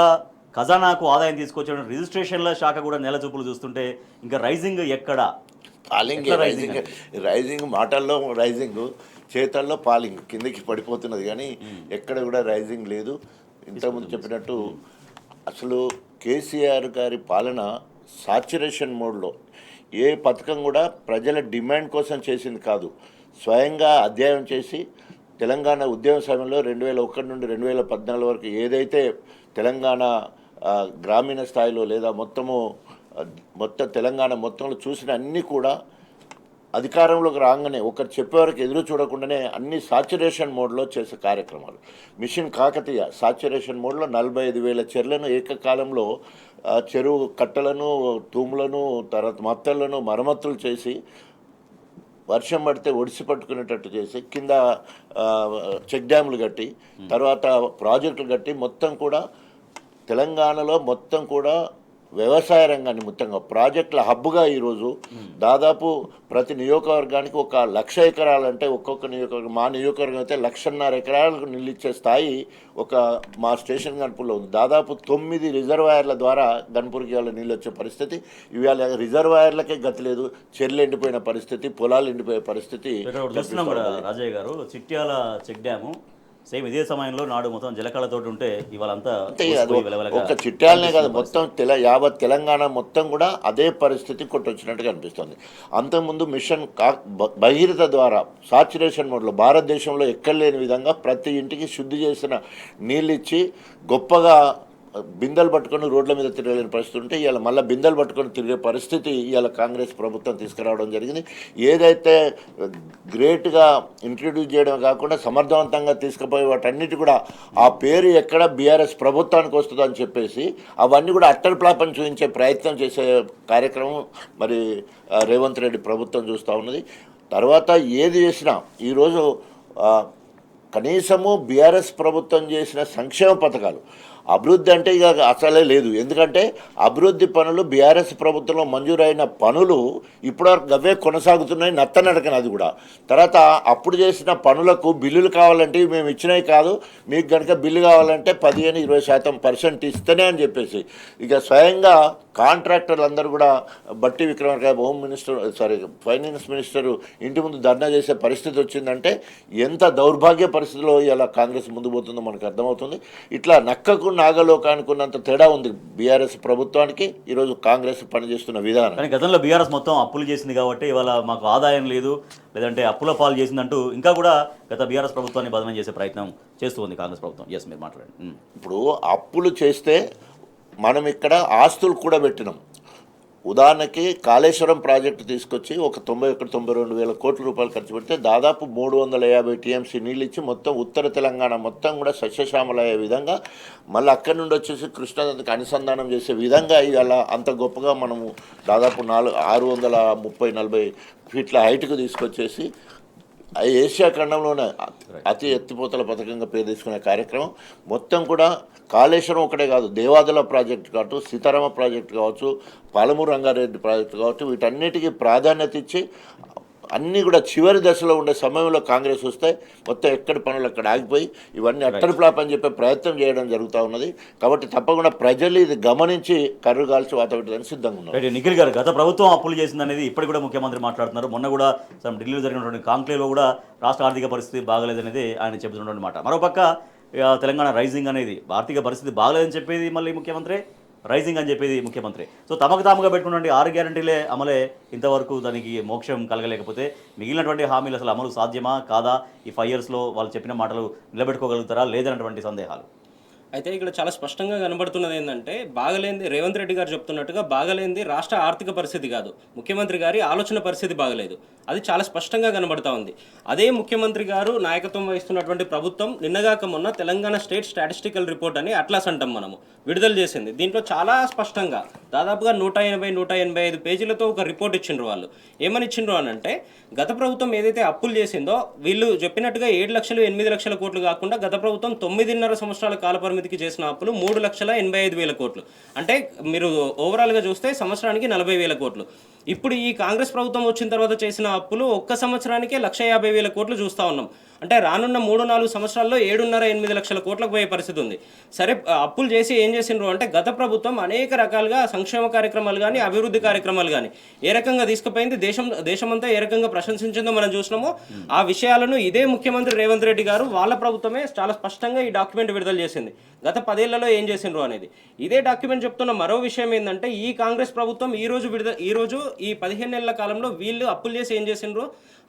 ఖజానాకు ఆదాయం తీసుకొచ్చే రిజిస్ట్రేషన్ల శాఖ కూడా నెల చూపులు చూస్తుంటే ఇంకా రైజింగ్ ఎక్కడ? రైజింగ్ మాటల్లో రైజింగ్, చేతల్లో పాలింగ్ కిందకి పడిపోతున్నది కానీ ఎక్కడ కూడా రైజింగ్ లేదు. ఇంతకుముందు చెప్పినట్టు అసలు కేసీఆర్ గారి పాలన సాచ్యురేషన్ మోడ్లో, ఏ పథకం కూడా ప్రజల డిమాండ్ కోసం చేసింది కాదు. స్వయంగా అధ్యయనం చేసి తెలంగాణ ఉద్యమ సమయంలో 2001 నుండి 2014 వరకు ఏదైతే తెలంగాణ గ్రామీణ స్థాయిలో లేదా మొత్తం తెలంగాణ మొత్తంలో చూసిన అన్నీ కూడా అధికారంలోకి రాగానే ఒకరు చెప్పేవరకు ఎదురు చూడకుండానే అన్ని సాచ్యురేషన్ మోడ్లో చేసే కార్యక్రమాలు. మిషన్ కాకతీయ సాచ్యురేషన్ మోడ్లో 45,000 చెర్లను ఏకకాలంలో చెరువు కట్టలను, తూములను, తర్వాత మత్తలను మరమ్మతులు చేసి వర్షం పడితే ఒడిసి పట్టుకునేటట్టు చేసి కింద చెక్ డ్యాములు కట్టి తర్వాత ప్రాజెక్టులు కట్టి మొత్తం కూడా తెలంగాణలో మొత్తం కూడా వ్యవసాయ రంగాన్ని మొత్తంగా ప్రాజెక్టుల హబ్బుగా ఈరోజు దాదాపు ప్రతి నియోజకవర్గానికి 1,00,000 ఎకరాలంటే ఒక్కొక్క నియోజకవర్గం, మా నియోజకవర్గం అయితే 1,50,000 ఎకరాలకు నిలిచే స్థాయి మా స్టేషన్ గన్పూర్లో ఉంది. దాదాపు 9 రిజర్వాయర్ల ద్వారా గన్పూర్కి ఇవాళ నీళ్ళు వచ్చే పరిస్థితి. ఇవాళ రిజర్వాయర్లకే గతి లేదు, చెర్లు ఎండిపోయిన పరిస్థితి, పొలాలు ఎండిపోయే పరిస్థితి. రాజయ్య గారు, చిట్యాల చెక్ డ్యాము సేమ్ ఇదే సమయంలో నాడు మొత్తం జలకళతో ఉంటే ఇవాళ అంతా ఒక చిట్యాలనే కాదు, మొత్తం యావత్ తెలంగాణ మొత్తం కూడా అదే పరిస్థితి కొట్టొచ్చినట్టుగా అనిపిస్తుంది. అంతకుముందు మిషన్ భగీరథ ద్వారా సాచ్యురేషన్ మోడ్లో భారతదేశంలో ఎక్కడ లేని విధంగా ప్రతి ఇంటికి శుద్ధి చేసిన నీళ్ళు ఇచ్చి గొప్పగా బిందెలు పట్టుకొని రోడ్ల మీద తిరగలేని పరిస్థితి ఉంటే ఇవాళ మళ్ళీ బిందెలు పట్టుకొని తిరిగే పరిస్థితి ఇవాళ కాంగ్రెస్ ప్రభుత్వం తీసుకురావడం జరిగింది. ఏదైతే గ్రేట్గా ఇంట్రడ్యూస్ చేయడం కాకుండా సమర్థవంతంగా తీసుకుపోయి వాటన్నిటి కూడా ఆ పేరు ఎక్కడ బీఆర్ఎస్ ప్రభుత్వానికి వస్తుందని చెప్పేసి అవన్నీ కూడా అట్టల్ ఫ్లాప్ అని చూపించే ప్రయత్నం చేసే కార్యక్రమం మరి రేవంత్ రెడ్డి ప్రభుత్వం చూస్తూ ఉన్నది. తర్వాత ఏది చేసినా ఈరోజు కనీసము బీఆర్ఎస్ ప్రభుత్వం చేసిన సంక్షేమ పథకాలు, అభివృద్ధి అంటే ఇక అసలే లేదు. ఎందుకంటే అభివృద్ధి పనులు బీఆర్ఎస్ ప్రభుత్వంలో మంజూరైన పనులు ఇప్పటివరకు అవే కొనసాగుతున్నాయి, నత్తనడకని అది కూడా. తర్వాత అప్పుడు చేసిన పనులకు బిల్లులు కావాలంటే మేము ఇచ్చినవి కాదు, మీకు కనుక బిల్లు కావాలంటే 15-20% ఇస్తేనే అని చెప్పేసి ఇక స్వయంగా కాంట్రాక్టర్లు అందరూ కూడా బట్టి విక్రమార్క ఫైనాన్స్ మినిస్టరు ఇంటి ముందు ధర్నా చేసే పరిస్థితి వచ్చిందంటే ఎంత దౌర్భాగ్య పరిస్థితిలో ఇలా కాంగ్రెస్ ముందు పోతుందో మనకు అర్థమవుతుంది. ఇట్లా నక్కకు నాగలోకానికి ఉన్నంత తేడా ఉంది బీఆర్ఎస్ ప్రభుత్వానికి ఈరోజు కాంగ్రెస్ పనిచేస్తున్న విధానం. కానీ గతంలో బీఆర్ఎస్ మొత్తం అప్పులు చేసింది కాబట్టి ఇవాళ మాకు ఆదాయం లేదు, లేదంటే అప్పుల పాలు చేసిందంటూ ఇంకా కూడా గత బీఆర్ఎస్ ప్రభుత్వాన్ని బదనం చేసే ప్రయత్నం చేస్తూ ఉంది కాంగ్రెస్ ప్రభుత్వం. ఎస్, మీరు మాట్లాడండి. ఇప్పుడు అప్పులు చేస్తే మనం ఇక్కడ ఆస్తులు కూడా పెట్టినాం. ఉదాహరణకి కాళేశ్వరం ప్రాజెక్టు తీసుకొచ్చి ఒక 92 వేల కోట్ల రూపాయలు ఖర్చు పెడితే దాదాపు 350 టీఎంసీ నీళ్ళు ఇచ్చి మొత్తం ఉత్తర తెలంగాణ మొత్తం కూడా సస్యశ్యామలయ్యే విధంగా మళ్ళీ అక్కడి నుండి వచ్చేసి కృష్ణానదికి అనుసంధానం చేసే విధంగా ఇవాళ అంత గొప్పగా మనము దాదాపు 630-40 ఫీట్ల హైట్కు తీసుకొచ్చేసి ఏషియా ఖండంలోనే అతి ఎత్తిపోతల పథకంగా పేరు తీసుకునే కార్యక్రమం మొత్తం కూడా కాళేశ్వరం ఒకటే కాదు, దేవాదుల ప్రాజెక్టు కావచ్చు, సీతారామ ప్రాజెక్టు కావచ్చు, పాలమూరు రంగారెడ్డి ప్రాజెక్టు కావచ్చు, వీటన్నిటికీ ప్రాధాన్యత ఇచ్చి అన్నీ కూడా చివరి దశలో ఉండే సమయంలో కాంగ్రెస్ వస్తే మొత్తం ఎక్కడి పనులు అక్కడ ఆగిపోయి ఇవన్నీ అట్టడి ఫ్లాప్ అని చెప్పే ప్రయత్నం చేయడం జరుగుతూ ఉన్నది. కాబట్టి తప్పకుండా ప్రజలు ఇది గమనించి కర్రు కాల్చి వాతావరణానికి సిద్ధంగా ఉన్నారు. నిఖిల్ గారు, గత ప్రభుత్వం అప్పులు చేసిందనేది ఇప్పటికి కూడా ముఖ్యమంత్రి మాట్లాడుతున్నారు. మొన్న కూడా ఢిల్లీలో జరిగినటువంటి కాంక్లేవ్లో కూడా రాష్ట్ర ఆర్థిక పరిస్థితి బాగలేదనేది ఆయన చెబుతున్నటువంటి మాట. మరోపక్క తెలంగాణ రైజింగ్ అనేది ఆర్థిక పరిస్థితి బాగలేదని చెప్పేది మళ్ళీ ముఖ్యమంత్రి, రైజింగ్ అని చెప్పేది ముఖ్యమంత్రి. సో తమకు తాముగా పెట్టుకున్నటువంటి 6 గ్యారంటీలే అమలే ఇంతవరకు దానికి మోక్షం కలగలేకపోతే మిగిలినటువంటి హామీలు అసలు అమలు సాధ్యమా కాదా, ఈ 5 yearsలో వాళ్ళు చెప్పిన మాటలు నిలబెట్టుకోగలుగుతారా లేదన్నటువంటి సందేహాలు. అయితే ఇక్కడ చాలా స్పష్టంగా కనబడుతున్నది ఏంటంటే బాగలేంది రేవంత్ రెడ్డి గారు చెప్తున్నట్టుగా బాగలేంది రాష్ట్ర ఆర్థిక పరిస్థితి కాదు, ముఖ్యమంత్రి గారి ఆలోచన పరిస్థితి బాగలేదు. అది చాలా స్పష్టంగా కనబడతా ఉంది. అదే ముఖ్యమంత్రి గారు నాయకత్వం వహిస్తున్నటువంటి ప్రభుత్వం నిన్నగాక మొన్న తెలంగాణ స్టేట్ స్టాటిస్టికల్ రిపోర్ట్ అని అట్లాస్ అంటాం మనము విడుదల చేసింది. దీంట్లో చాలా స్పష్టంగా దాదాపుగా 180-185 పేజీలతో ఒక రిపోర్ట్ ఇచ్చిండ్రు. వాళ్ళు ఏమని ఇచ్చిండ్రు అని అంటే గత ప్రభుత్వం ఏదైతే అప్పులు చేసిందో వీళ్ళు చెప్పినట్టుగా 7-8 లక్షల కోట్లు కాకుండా గత ప్రభుత్వం 9.5 సంవత్సరాల కాలపరిమితికి చేసిన అప్పులు 3,85,000 కోట్లు. అంటే మీరు ఓవరాల్గా చూస్తే సంవత్సరానికి 40,000 కోట్లు. ఇప్పుడు ఈ కాంగ్రెస్ ప్రభుత్వం వచ్చిన తర్వాత చేసిన అప్పులు ఒక్క సంవత్సరానికే 1,50,000 కోట్లు చూస్తూ ఉన్నాం. అంటే రానున్న 3-4 సంవత్సరాల్లో 7.5-8 లక్షల కోట్లకు పోయే పరిస్థితి ఉంది. సరే, అప్పులు చేసి ఏం చేసిండ్రు అంటే గత ప్రభుత్వం అనేక రకాలుగా సంక్షేమ కార్యక్రమాలు కానీ అభివృద్ధి కార్యక్రమాలు కానీ ఏ రకంగా తీసుకుపోయింది, దేశమంతా ఏ రకంగా ప్రశంసించిందో మనం చూసినాము. ఆ విషయాలను ఇదే ముఖ్యమంత్రి రేవంత్ రెడ్డి గారు వాళ్ళ ప్రభుత్వమే చాలా స్పష్టంగా ఈ డాక్యుమెంట్ విడుదల చేసింది, గత 10 ఏళ్లలో ఏం చేసిండ్రు అనేది. ఇదే డాక్యుమెంట్ చెప్తున్న మరో విషయం ఏంటంటే ఈ కాంగ్రెస్ ప్రభుత్వం ఈ రోజు ఈ 15 ఏళ్ల కాలంలో వీళ్ళు అప్పులు చేసి ఏం చేసిండ్రు,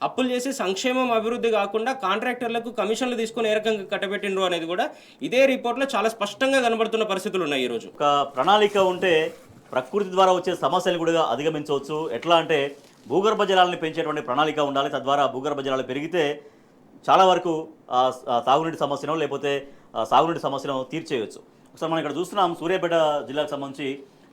అప్పులు చేసి సంక్షేమం అభివృద్ధి కాకుండా కాంట్రాక్టర్లకు కమిషన్లు తీసుకుని ఏ రకంగా కట్టబెట్టిండ్రు అనేది కూడా ఇదే రిపోర్ట్లో చాలా స్పష్టంగా కనబడుతున్న పరిస్థితులు ఉన్నాయి. ఈరోజు ఒక ప్రణాళిక ఉంటే ప్రకృతి ద్వారా వచ్చే సమస్యలు కూడా అధిగమించవచ్చు. ఎట్లా అంటే భూగర్భ జలాలను పెంచేటువంటి ప్రణాళిక ఉండాలి. తద్వారా భూగర్భ జలాలు పెరిగితే చాలా వరకు తాగునీటి సమస్యను లేకపోతే సాగునీటి సమస్యను తీర్చేయవచ్చు. ఒకసారి మనం ఇక్కడ చూస్తున్నాం, సూర్యాపేట జిల్లాకు సంబంధించి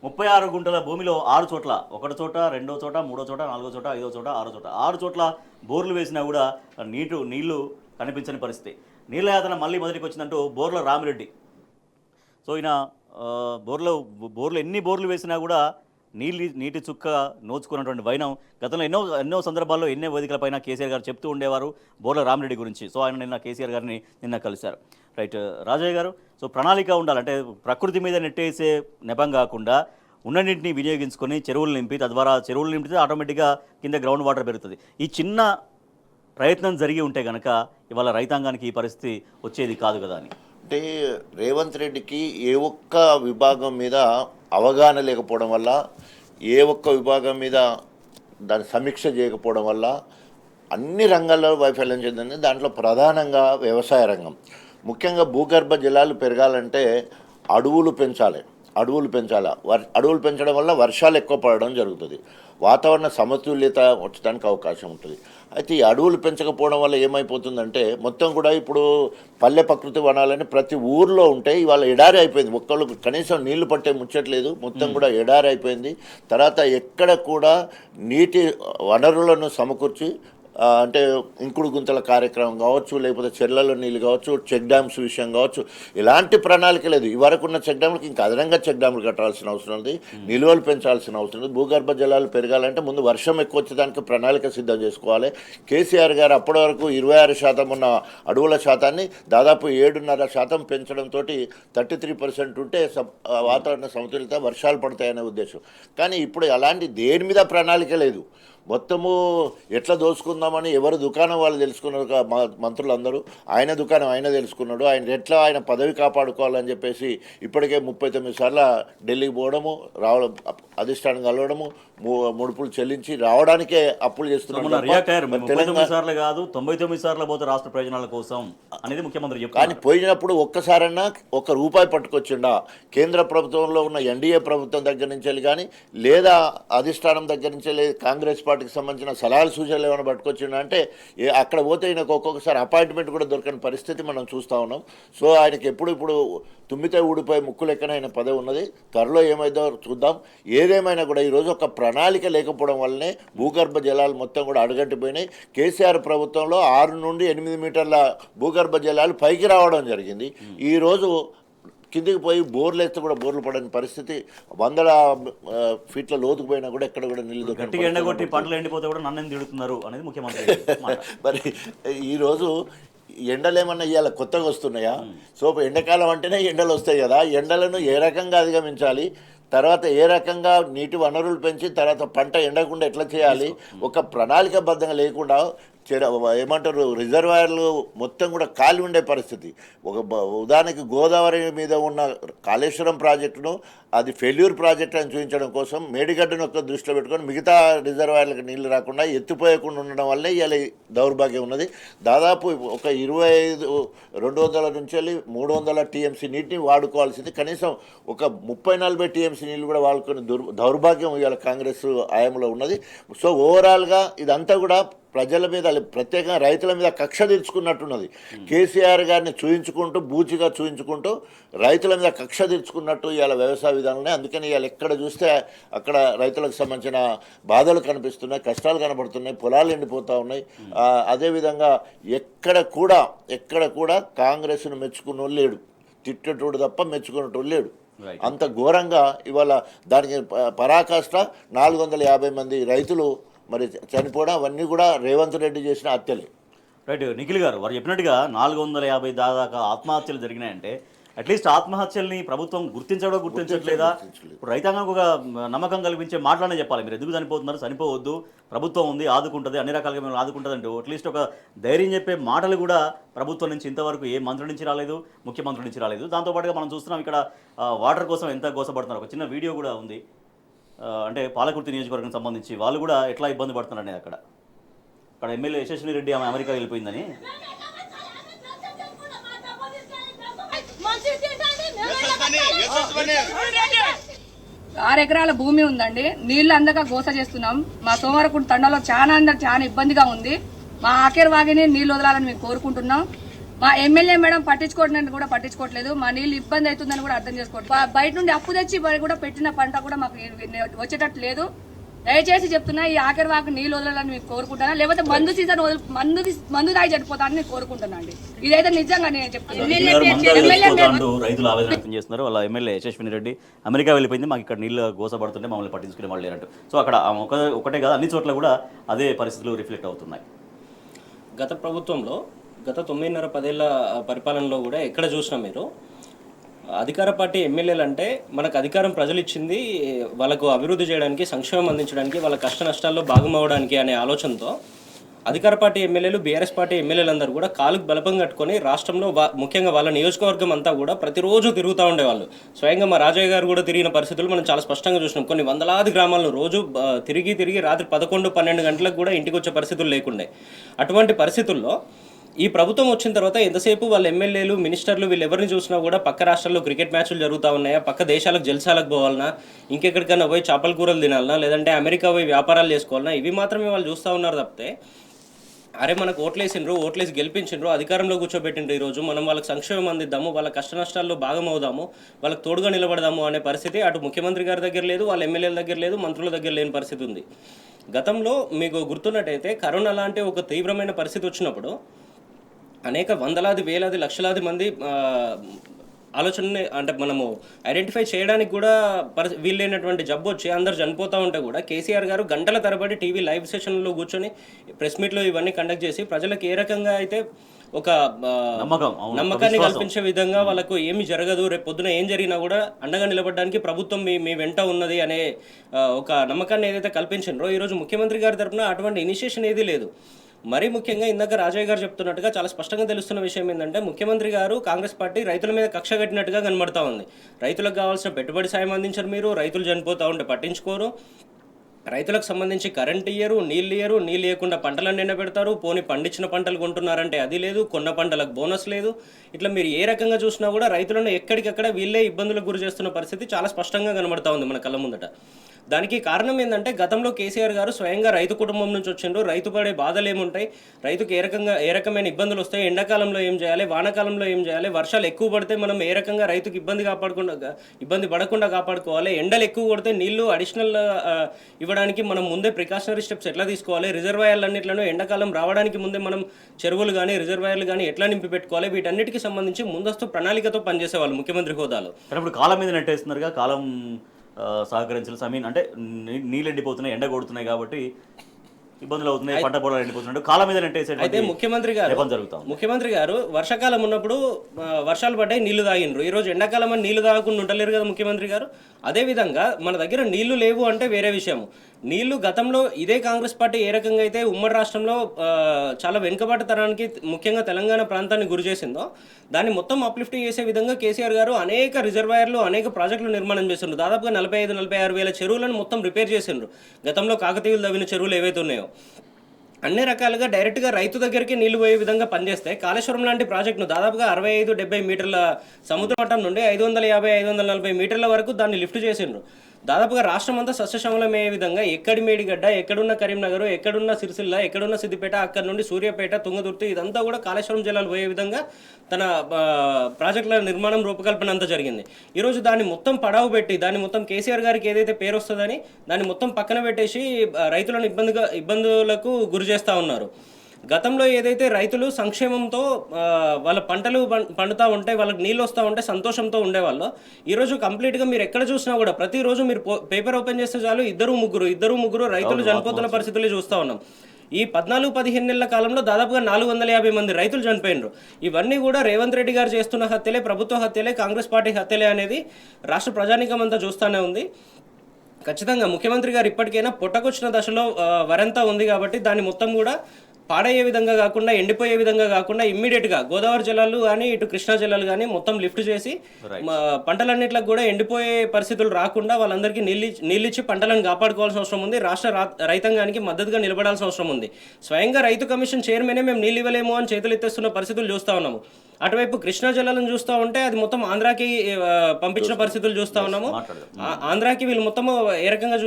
36 గుంటల భూమిలో 6 చోట్ల, 1 చోట, 2వ చోట, 3వ చోట, 4వ చోట, 5వ చోట, 6వ చోట, 6 చోట్ల బోర్లు వేసినా కూడా నీళ్లు కనిపించని పరిస్థితి. నీళ్ళ యాతన మళ్ళీ మొదటికి వచ్చిందంటూ బోర్ల రామిరెడ్డి. సో ఈయన బోర్లు ఎన్ని బోర్లు వేసినా కూడా నీటి చుక్క నోచుకున్నటువంటి వైనం గతంలో ఎన్నో సందర్భాల్లో ఎన్నో వేదికలపైన కేసీఆర్ గారు చెప్తూ ఉండేవారు బోర్ల రామిరెడ్డి గురించి. సో ఆయన నిన్న కేసీఆర్ గారిని కలిశారు. రైట్, రాజయ్య గారు, సో ప్రణాళిక ఉండాలంటే ప్రకృతి మీద నెట్టేసే నెపం కాకుండా ఉన్నన్నింటినీ వినియోగించుకొని చెరువులు నింపి, తద్వారా చెరువులు నింపితే ఆటోమేటిక్గా కింద గ్రౌండ్ వాటర్ పెరుగుతుంది. ఈ చిన్న ప్రయత్నం జరిగి ఉంటే కనుక ఇవాళ రైతాంగానికి ఈ పరిస్థితి వచ్చేది కాదు కదా అని. అంటే రేవంత్ రెడ్డికి ఏ ఒక్క విభాగం మీద అవగాహన లేకపోవడం వల్ల, ఏ ఒక్క విభాగం మీద దాని సమీక్ష చేయకపోవడం వల్ల అన్ని రంగాల్లో వైఫల్యం చెందింది. దాంట్లో ప్రధానంగా వ్యవసాయ రంగం. ముఖ్యంగా భూగర్భ జలాలు పెరగాలంటే అడవులు పెంచాలి. అడవులు పెంచడం వల్ల వర్షాలు ఎక్కువ పడడం జరుగుతుంది, వాతావరణ సమతుల్యత వచ్చడానికి అవకాశం ఉంటుంది. అయితే ఈ అడవులు పెంచకపోవడం వల్ల ఏమైపోతుందంటే మొత్తం కూడా ఇప్పుడు పల్లె ప్రకృతి వనాలని ప్రతి ఊర్లో ఉంటే ఇవాళ ఎడారి అయిపోయింది. ఒక్కళ్ళు కనీసం నీళ్లు పట్టే ముచ్చట్లేదు, మొత్తం కూడా ఎడారి అయిపోయింది. తర్వాత ఎక్కడ కూడా నీటి వనరులను సమకూర్చి అంటే ఇంకుడు గుంతల కార్యక్రమం కావచ్చు, లేకపోతే చెర్లలో నీళ్ళు కావచ్చు, చెక్ డ్యామ్స్ విషయం కావచ్చు, ఇలాంటి ప్రణాళిక లేదు. ఇవరకు ఉన్న చెక్ డ్యామ్లకు ఇంకా అదనంగా చెక్ డ్యామ్లు కట్టాల్సిన అవసరం ఉంది, నిల్వలు పెంచాల్సిన అవసరం ఉంది. భూగర్భ జలాలు పెరగాలంటే ముందు వర్షం ఎక్కువ వచ్చేదానికి ప్రణాళిక సిద్ధం చేసుకోవాలి. కేసీఆర్ గారు అప్పటి వరకు 26% ఉన్న అడవుల శాతాన్ని దాదాపు 7.5% పెంచడంతో 33% ఉంటే వాతావరణ సమతుల్యత, వర్షాలు పడతాయనే ఉద్దేశం. కానీ ఇప్పుడు అలాంటి దేని మీద ప్రణాళిక లేదు. మొత్తము ఎట్లా దోచుకుందామని ఎవరు దుకాణం వాళ్ళు తెలుసుకున్నారు మంత్రులందరూ. ఆయన దుకాణం ఆయన తెలుసుకున్నాడు. ఆయన పదవి కాపాడుకోవాలని చెప్పేసి ఇప్పటికే 39 సార్లు ఢిల్లీకి పోవడము, రావడం, అధిష్టానం కలవడము, ముడుపులు చెల్లించి రావడానికే అప్పులు చేస్తున్నారు. తెలంగాణ సార్లు కాదు 99 సార్లు పోతే రాష్ట్ర ప్రయోజనాల కోసం అనేది ముఖ్యమంత్రి చెప్పారు. కానీ పోయినప్పుడు ఒక్కసారన్నా ఒక్క రూపాయి పట్టుకొచ్చిండా? కేంద్ర ప్రభుత్వంలో ఉన్న ఎన్డీఏ ప్రభుత్వం దగ్గర నుంచి వెళ్ళి కానీ, లేదా అధిష్టానం దగ్గర నుంచి వెళ్ళి కాంగ్రెస్ పార్టీకి సంబంధించిన సలహాలు సూచనలు ఏమైనా పట్టుకొచ్చిండా అంటే అక్కడ పోతే ఆయనకు ఒక్కొక్కసారి అపాయింట్మెంట్ కూడా దొరకని పరిస్థితి మనం చూస్తూ ఉన్నాం. సో ఆయనకి ఇప్పుడు తుమ్మితే ఊడిపోయి ముక్కు లెక్కన ఆయన పదవి ఉన్నది. త్వరలో ఏమైందో చూద్దాం. ఏదేమైనా కూడా ఈరోజు ఒక ప్రణాళిక లేకపోవడం వల్లనే భూగర్భ జలాలు మొత్తం కూడా అడుగంటిపోయినాయి. కేసీఆర్ ప్రభుత్వంలో 6 నుండి 8 మీటర్ల భూగర్భ జలాలు పైకి రావడం జరిగింది. ఈరోజు కిందికి పోయి బోర్లు వేస్తే కూడా బోర్లు పడని పరిస్థితి, 100 ఫీట్ల లోతుకు పోయినా కూడా ఎక్కడ కూడా నీళ్ళు ఎండగొట్టి పంటలు ఎండిపోతే కూడా నన్ను తిడుతున్నారు అనేది ముఖ్యమంత్రి. మరి ఈరోజు ఎండలు ఏమన్నా ఇవాళ కొత్తగా వస్తున్నాయా? సో ఎండాకాలం అంటేనే ఎండలు వస్తాయి కదా. ఎండలను ఏ రకంగా అధిగమించాలి, తర్వాత ఏ రకంగా నీటి వనరులు పెంచి తర్వాత పంట ఎండకుండా ఎట్లా చేయాలి, ఒక ప్రణాళికబద్ధంగా లేకుండా ఏమంటారు రిజర్వాయర్లు మొత్తం కూడా ఖాళీ ఉండే పరిస్థితి. ఒక ఉదాహరణకి గోదావరి మీద ఉన్న కాళేశ్వరం ప్రాజెక్టును అది ఫెయిల్యూర్ ప్రాజెక్ట్ అని చూపించడం కోసం మేడిగడ్డను ఒక దృష్టిలో పెట్టుకొని మిగతా రిజర్వాయర్లకు నీళ్లు రాకుండా ఎత్తిపోయకుండా ఉండడం వల్లే ఇవాళ దౌర్భాగ్యం ఉన్నది. దాదాపు ఒక 200 నుంచి వెళ్ళి 300 టీఎంసీ నీటిని వాడుకోవాల్సింది, కనీసం ఒక 30-40 టీఎంసీ నీళ్ళు కూడా వాడుకొని దౌర్భాగ్యం ఇవాళ కాంగ్రెస్ హయాంలో ఉన్నది. సో ఓవరాల్గా ఇదంతా కూడా ప్రజల మీద, ప్రత్యేకంగా రైతుల మీద కక్ష తీర్చుకున్నట్టున్నది. కేసీఆర్ గారిని చూయించుకుంటూ, బూచిగా చూయించుకుంటూ రైతుల మీద కక్ష తీర్చుకున్నట్టు ఇవాళ వ్యవసాయ విధానాన్ని. అందుకని ఇవాళ ఎక్కడ చూస్తే అక్కడ రైతులకు సంబంధించిన బాధలు కనిపిస్తున్నాయి, కష్టాలు కనబడుతున్నాయి, పొలాలు ఎండిపోతూ ఉన్నాయి. అదేవిధంగా ఎక్కడ కూడా కాంగ్రెస్ను మెచ్చుకున్నోళ్ళు లేడు, తిట్టేటోడు తప్ప మెచ్చుకునేటోడు లేడు. అంత ఘోరంగా ఇవాళ దానికి పరాకాష్ట 450 మంది రైతులు మరి చనిపోవడం, అవన్నీ కూడా రేవంత్ రెడ్డి చేసిన హత్యలే. రైట్. నిఖిల్ గారు వారు చెప్పినట్టుగా 450 దాకా ఆత్మహత్యలు జరిగినాయంటే అట్లీస్ట్ ఆత్మహత్యల్ని ప్రభుత్వం గుర్తించట్లేదా? ఇప్పుడు రైతాంగానికి ఒక నమ్మకం కల్పించే మాటలనే చెప్పాలి. మీరు ఎందుకు చనిపోతున్నారు, చనిపోవద్దు, ప్రభుత్వం ఉంది, ఆదుకుంటుంది, అన్ని రకాలుగా మేము ఆదుకుంటుంది అంటూ అట్లీస్ట్ ఒక ధైర్యం చెప్పే మాటలు కూడా ప్రభుత్వం నుంచి ఇంతవరకు ఏ మంత్రి నుంచి రాలేదు, ముఖ్యమంత్రి నుంచి రాలేదు. దాంతోపాటుగా మనం చూస్తున్నాం ఇక్కడ వాటర్ కోసం ఎంత గోసపడుతున్నారు. ఒక చిన్న వీడియో కూడా ఉంది. అంటే పాలకుర్తి నియోజకవర్గం సంబంధించి వాళ్ళు కూడా ఎట్లా ఇబ్బంది పడుతున్నారు అనేది అక్కడ ఎమ్మెల్యే యశస్విని రెడ్డి ఆమె అమెరికా వెళ్ళిపోయిందని ఆరు ఎకరాల భూమి ఉందండి, నీళ్లు అందక గోస చేస్తున్నాం. మా సోమవారకుంట తండలో చాలా ఇబ్బందిగా ఉంది. మా ఆఖరి వాగిని నీళ్లు వదలాలని మేము కోరుకుంటున్నాం. మా ఎమ్మెల్యే మేడం పట్టించుకోవడానికి కూడా పట్టించుకోవట్లేదు. మా నీళ్ళు ఇబ్బంది అవుతుందని కూడా అర్థం చేసుకోవట్లేదు. బయట నుండి అప్పు తెచ్చి కూడా పెట్టిన పంట కూడా మాకు వచ్చేటట్టు లేదు. దయచేసి చెప్తున్నా, ఈ ఆఖరి వాకు నీళ్ళు వదలాలని మేము కోరుకుంటున్నా, లేకపోతే మందు సీజన్ మందు తాగి చనిపోతానని నేను కోరుకుంటున్నాను. ఇదైతే నిజంగా నేను చెప్తున్నాను. రైతులు ఆవేదన వ్యక్తం చేస్తున్నారు. వాళ్ళ ఎమ్మెల్యే యశస్విని రెడ్డి అమెరికా వెళ్ళిపోయింది, మాకు ఇక్కడ నీళ్ళు గోసపడుతుంటే మమ్మల్ని పట్టించుకునే వాళ్ళు లేనట్టు. సో అక్కడ ఒకటే కాదు, అన్ని చోట్ల కూడా అదే పరిస్థితులు రిఫ్లెక్ట్ అవుతున్నాయి. గత ప్రభుత్వంలో గత 9.5-10 ఏళ్ల పరిపాలనలో కూడా ఎక్కడ చూసినా మీరు అధికార పార్టీ ఎమ్మెల్యేలు అంటే మనకు అధికారం ప్రజలు ఇచ్చింది వాళ్ళకు అభివృద్ధి చేయడానికి, సంక్షేమం అందించడానికి, వాళ్ళ కష్ట నష్టాల్లో భాగం అవ్వడానికి అనే ఆలోచనతో అధికార పార్టీ ఎమ్మెల్యేలు, బీఆర్ఎస్ పార్టీ ఎమ్మెల్యేలందరూ కూడా కాలుకు బలపం కట్టుకొని రాష్ట్రంలో ముఖ్యంగా వాళ్ళ నియోజకవర్గం అంతా కూడా ప్రతిరోజు తిరుగుతూ ఉండేవాళ్ళు. స్వయంగా మా రాజయ్య గారు కూడా తిరిగిన పరిస్థితులు మనం చాలా స్పష్టంగా చూసినాం. కొన్ని వందలాది గ్రామాలను రోజు తిరిగి రాత్రి 11-12 గంటలకు కూడా ఇంటికి వచ్చే పరిస్థితులు లేకుండే. అటువంటి పరిస్థితుల్లో ఈ ప్రభుత్వం వచ్చిన తర్వాత ఎంతసేపు వాళ్ళ ఎమ్మెల్యేలు, మినిస్టర్లు వీళ్ళు ఎవరిని చూసినా కూడా పక్క రాష్ట్రాల్లో క్రికెట్ మ్యాచ్లు జరుగుతూ ఉన్నాయా, పక్క దేశాలకు జల్సాలకు పోవాలన్నా, ఇంకెక్కడికైనా పోయి చేపల కూరలు తినాలన్నా, లేదంటే అమెరికా పోయి వ్యాపారాలు చేసుకోవాలన్నా, ఇవి మాత్రమే వాళ్ళు చూస్తూ ఉన్నారు తప్పితే అరే మనకు ఓట్లేసి గెలిపించిండ్రు, అధికారంలో కూర్చోబెట్టిండ్రు, ఈరోజు మనం వాళ్ళకి సంక్షేమం అందిద్దాము, వాళ్ళ కష్ట నష్టాల్లో భాగం అవుదాము, వాళ్ళకి తోడుగా నిలబడదాము అనే పరిస్థితి అటు ముఖ్యమంత్రి గారి దగ్గర లేదు, వాళ్ళ ఎమ్మెల్యేల దగ్గర లేదు, మంత్రుల దగ్గర లేని పరిస్థితి ఉంది. గతంలో మీకు గుర్తున్నట్టయితే కరోనా లాంటి ఒక తీవ్రమైన పరిస్థితి వచ్చినప్పుడు అనేక వందలాది, వేలాది, లక్షలాది మంది ఆలోచనని అంటే మనము ఐడెంటిఫై చేయడానికి కూడా వీళ్ళైనటువంటి జబ్బు వచ్చి అందరు చనిపోతూ ఉంటే కూడా కేసీఆర్ గారు గంటల తరబడి టీవీ లైవ్ సెషన్లో కూర్చొని ప్రెస్ మీట్లో ఇవన్నీ కండక్ట్ చేసి ప్రజలకు ఏ రకంగా అయితే ఒక నమ్మకం, అవును, నమ్మకాన్ని విశ్వాసం. కల్పించే విధంగా వాళ్ళకు ఏమి జరగదు, రేపు పొద్దున ఏం జరిగినా కూడా అండగా నిలబడడానికి ప్రభుత్వం మీ వెంట ఉన్నది అనే ఒక నమ్మకాన్ని ఏదైతే కల్పించారో ఈరోజు ముఖ్యమంత్రి గారి తరఫున అటువంటి ఇనిషియేషన్ ఏదీ లేదు. మరీ ముఖ్యంగా ఇందాక రాజయ్య గారు చెప్తున్నట్టుగా చాలా స్పష్టంగా తెలుస్తున్న విషయం ఏంటంటే ముఖ్యమంత్రి గారు కాంగ్రెస్ పార్టీ రైతుల మీద కక్ష కట్టినట్టుగా కనబడతా ఉంది. రైతులకు కావాల్సిన పెట్టుబడి సాయం అందించారు మీరు, రైతులు చనిపోతూ ఉంటే పట్టించుకోరు, రైతులకు సంబంధించి కరెంట్ ఇయ్యరు, నీళ్ళు ఇవ్వకుండా పంటలను ఎండబెడతారు, పోని పండించిన పంటలు కొంటున్నారంటే అది లేదు, కొన్న పంటలకు బోనస్ లేదు. ఇట్లా మీరు ఏ రకంగా చూసినా కూడా రైతులను ఎక్కడికక్కడ వీళ్ళే ఇబ్బందులకు గురి చేస్తున్న పరిస్థితి చాలా స్పష్టంగా కనబడతా ఉంది మన కళ్ళ ముందట. దానికి కారణం ఏంటంటే గతంలో కేసీఆర్ గారు స్వయంగా రైతు కుటుంబం నుంచి వచ్చిండ్రు, రైతు పడే బాధలు ఏముంటాయి, రైతుకు ఏ రకమైన ఇబ్బందులు వస్తాయి, ఎండాకాలంలో ఏం చేయాలి, వానాకాలంలో ఏం చేయాలి, వర్షాలు ఎక్కువ పడితే మనం ఏ రకంగా రైతుకు ఇబ్బంది పడకుండా కాపాడుకోవాలి, ఎండలు ఎక్కువ కొడితే నీళ్లు అడిషనల్ ఇవ్వడానికి మనం ముందే ప్రికాషనరీ స్టెప్స్ ఎట్లా తీసుకోవాలి, రిజర్వాయర్లన్నింటిలో ఎండాకాలం రావడానికి ముందే మనం చెరువులు కానీ రిజర్వాయర్లు కానీ ఎట్లా నింపి పెట్టుకోవాలి, వీటన్నిటికీ సంబంధించి ముందస్తు ప్రణాళికతో పనిచేసేవాళ్ళు ముఖ్యమంత్రి హోదాలో. ఇప్పుడు కాలం మీద నెట్టేస్తున్నారుగా, కాలం సహకరించాలి. ఐ మీన్ అంటే నీళ్ళు ఎండిపోతున్నాయి, ఎండ కొడుతున్నాయి కాబట్టి ఇబ్బందులు అవుతున్నాయి, పంట పొలాలు ఎండిపోతున్నాయి, కాలం మీద నెట్టేసే అయితే ముఖ్యమంత్రి గారు వర్షాకాలం ఉన్నప్పుడు వర్షాలు పడ్డాయి, నీళ్లు తాగిండ్రు. ఈరోజు ఎండాకాలం అని నీళ్లు తాగకుండా ఉండలేరు కదా ముఖ్యమంత్రి గారు. అదేవిధంగా మన దగ్గర నీళ్లు లేవు అంటే వేరే విషయం. నీళ్లు గతంలో ఇదే కాంగ్రెస్ పార్టీ ఏ రకంగా అయితే ఉమ్మడి రాష్ట్రంలో చాలా వెనుకబాటుతనానికి ముఖ్యంగా తెలంగాణ ప్రాంతాన్ని గురి చేసిందో దాన్ని మొత్తం అప్లిఫ్ట్ చేసే విధంగా కేసీఆర్ గారు అనేక రిజర్వాయర్లు అనేక ప్రాజెక్టులు నిర్మాణం చేసిండ్రు. దాదాపుగా 45-46 వేల చెరువులను మొత్తం రిపేర్ చేసిండ్రు. గతంలో కాకతీయులు తవ్విన చెరువులు ఏవైతే ఉన్నాయో అన్ని రకాలుగా డైరెక్ట్గా రైతు దగ్గరికి నీళ్లు పోయే విధంగా పనిచేస్తే కాళేశ్వరం లాంటి ప్రాజెక్టును దాదాపుగా 65-70 మీటర్ల సముద్ర మట్టం నుండి 550-540 మీటర్ల వరకు దాన్ని లిఫ్ట్ చేసిండ్రు. దాదాపుగా రాష్ట్రం అంతా సస్యశ్యామలమయ్యే విధంగా ఎక్కడి మేడిగడ్డ, ఎక్కడున్న కరీంనగర్, ఎక్కడున్న సిరిసిల్ల, ఎక్కడున్న సిద్దిపేట, అక్కడ నుండి సూర్యాపేట, తుంగతుర్తి ఇదంతా కూడా కాళేశ్వరం జలాలు పోయే విధంగా తన ప్రాజెక్టుల నిర్మాణం రూపకల్పన అంతా జరిగింది. ఈరోజు దాన్ని మొత్తం పడావు పెట్టి దాన్ని మొత్తం కేసీఆర్ గారికి ఏదైతే పేరు వస్తుందని దాన్ని మొత్తం పక్కన పెట్టేసి రైతులను ఇబ్బందులకు గురి చేస్తూ ఉన్నారు. గతంలో ఏదైతే రైతులు సంక్షేమంతో వాళ్ళ పంటలు పండుతూ ఉంటే వాళ్ళకి నీళ్ళు వస్తూ ఉంటే సంతోషంతో ఉండేవాళ్ళు, ఈరోజు కంప్లీట్గా మీరు ఎక్కడ చూసినా కూడా ప్రతిరోజు మీరు పేపర్ ఓపెన్ చేస్తే చాలు ఇద్దరు ముగ్గురు రైతులు చనిపోతున్న పరిస్థితులు చూస్తూ ఉన్నాం. ఈ 14-15 నెలల కాలంలో దాదాపుగా 450 మంది రైతులు చనిపోయినారు. ఇవన్నీ కూడా రేవంత్ రెడ్డి గారు చేస్తున్న హత్యలే, ప్రభుత్వ హత్యలే, కాంగ్రెస్ పార్టీ హత్యలే అనేది రాష్ట్ర ప్రజానీకం అంతా చూస్తూనే ఉంది. ఖచ్చితంగా ముఖ్యమంత్రి గారు ఇప్పటికైనా పొట్టకొచ్చిన దశలో వరంతా ఉంది కాబట్టి దాన్ని మొత్తం కూడా పాడయ్యే విధంగా కాకుండా, ఎండిపోయే విధంగా కాకుండా ఇమ్మీడియట్గా గోదావరి జలాలు కానీ ఇటు కృష్ణా జలాలు కానీ మొత్తం లిఫ్ట్ చేసి పంటలన్నింటికి కూడా ఎండిపోయే పరిస్థితులు రాకుండా వాళ్ళందరికీ నీళ్ళిచ్చి పంటలను కాపాడుకోవాల్సిన అవసరం ఉంది. రాష్ట్ర రైతాంగానికి మద్దతుగా నిలబడాల్సిన అవసరం ఉంది. స్వయంగా రైతు కమిషన్ చైర్మనే మేము నీళ్ళు ఇవ్వలేము అని చేతులు ఎత్తేస్తున్న పరిస్థితులు చూస్తూ ఉన్నాము. అటువైపు కృష్ణా జలాలను చూస్తూ ఉంటే అది మొత్తం ఆంధ్రాకి పంపించిన పరిస్థితులు చూస్తూ ఉన్నాము. ఆంధ్రాకి వీళ్ళు మొత్తం ఏ రకంగా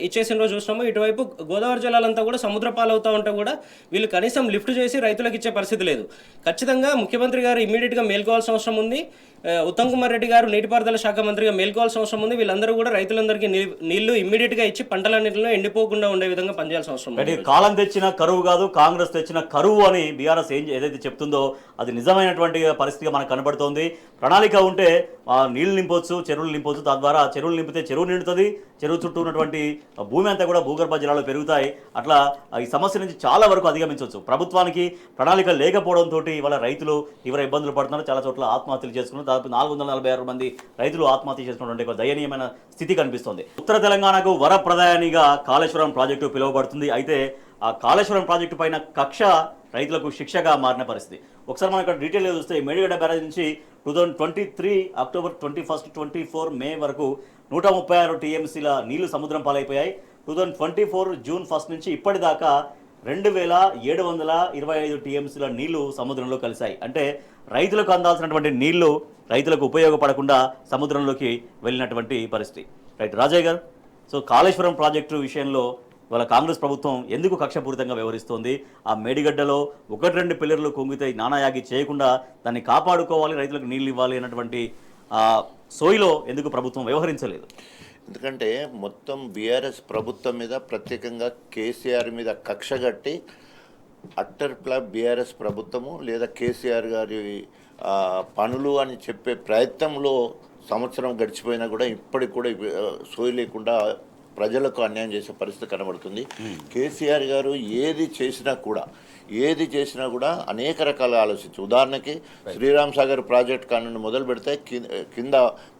ఇచ్చేసినో చూసినాము. ఇటువైపు గోదావరి జలాలంతా కూడా సముద్ర పాలవుతూ ఉంటే కూడా వీళ్ళు కనీసం లిఫ్ట్ చేసి రైతులకు ఇచ్చే పరిస్థితి లేదు. ఖచ్చితంగా ముఖ్యమంత్రి గారు ఇమ్మీడియట్గా మేల్కోవాల్సిన అవసరం ఉంది. ఉత్తమ్ కుమార్ రెడ్డి గారు నీటిపారుదల శాఖ మంత్రిగా మేల్కోవాల్సిన అవసరం ఉంది. వీళ్ళందరూ కూడా రైతులందరికీ నీళ్లు ఇమ్మీడియట్గా ఇచ్చి పంటలన్నింటిలో ఎండిపోకుండా ఉండే విధంగా పనిచేయాల్సిన అవసరం ఉంది. కాలం తెచ్చిన కరువు కాదు, కాంగ్రెస్ తెచ్చిన కరువు అని బీఆర్ఎస్ ఏదైతే చెప్తుందో అది నిజమైనటువంటి పరిస్థితిగా మనకు కనబడుతోంది. ప్రణాళిక ఉంటే నీళ్లు నింపొచ్చు, చెరువులు నింపొచ్చు, తద్వారా చెరువులు నింపితే చెరువు నిండుతుంది, చెరువు చుట్టూ ఉన్నటువంటి భూమి అంతా కూడా భూగర్భ జలాలు పెరుగుతాయి. అట్లా ఈ సమస్య నుంచి చాలా వరకు అధిగమించవచ్చు. ప్రభుత్వానికి ప్రణాళిక లేకపోవడంతో ఇవాళ రైతులు తీవ్ర ఇబ్బందులు పడుతున్నారు. చాలా చోట్ల ఆత్మహత్యలు చేసుకున్నారు. దాదాపు 446 మంది రైతులు ఆత్మహత్య చేసుకున్నటువంటి దయనీయమైన స్థితి కనిపిస్తోంది. ఉత్తర తెలంగాణకు వరప్రదాయానిగా కాళేశ్వరం ప్రాజెక్టు పిలువబడుతుంది. అయితే ఆ కాళేశ్వరం ప్రాజెక్టు పైన కక్ష రైతులకు శిక్షగా మారిన పరిస్థితి. ఒకసారి మనం ఇక్కడ డీటెయిల్గా చూస్తే మేడిగడ్డ బ్యారేజ్ నుంచి 2023 అక్టోబర్ 21, 24 మే వరకు 136 టీఎంసీల నీళ్లు సముద్రం పాలైపోయాయి. 2024 జూన్ 1 నుంచి ఇప్పటిదాకా 2725 టీఎంసీల నీళ్లు సముద్రంలో కలిశాయి. అంటే రైతులకు అందాల్సినటువంటి నీళ్లు రైతులకు ఉపయోగపడకుండా సముద్రంలోకి వెళ్ళినటువంటి పరిస్థితి. రైట్ రాజయ్య గారు, సో కాళేశ్వరం ప్రాజెక్టు విషయంలో వాళ్ళ కాంగ్రెస్ ప్రభుత్వం ఎందుకు కక్షపూరితంగా వ్యవహరిస్తోంది? ఆ మేడిగడ్డలో 1-2 పిల్లర్లు కుంగితే నానాయాగి చేయకుండా దాన్ని కాపాడుకోవాలి, రైతులకు నీళ్ళు ఇవ్వాలి అన్నటువంటి సోయిలో ఎందుకు ప్రభుత్వం వ్యవహరించలేదు? ఎందుకంటే మొత్తం బీఆర్ఎస్ ప్రభుత్వం మీద ప్రత్యేకంగా కేసీఆర్ మీద కక్ష కట్టి అట్టర్ ఫ్లాప్ బీఆర్ఎస్ ప్రభుత్వము లేదా కేసీఆర్ గారి పనులు అని చెప్పే ప్రయత్నంలో సంవత్సరం గడిచిపోయినా కూడా ఇప్పటికి కూడా సోయి లేకుండా ప్రజలకు అన్యాయం చేసే పరిస్థితి కనబడుతుంది. కేసీఆర్ గారు ఏది చేసినా కూడా అనేక రకాలుగా ఆలోచించి, ఉదాహరణకి శ్రీరామ్ సాగర్ ప్రాజెక్ట్ కానుండి మొదలు పెడితే కింద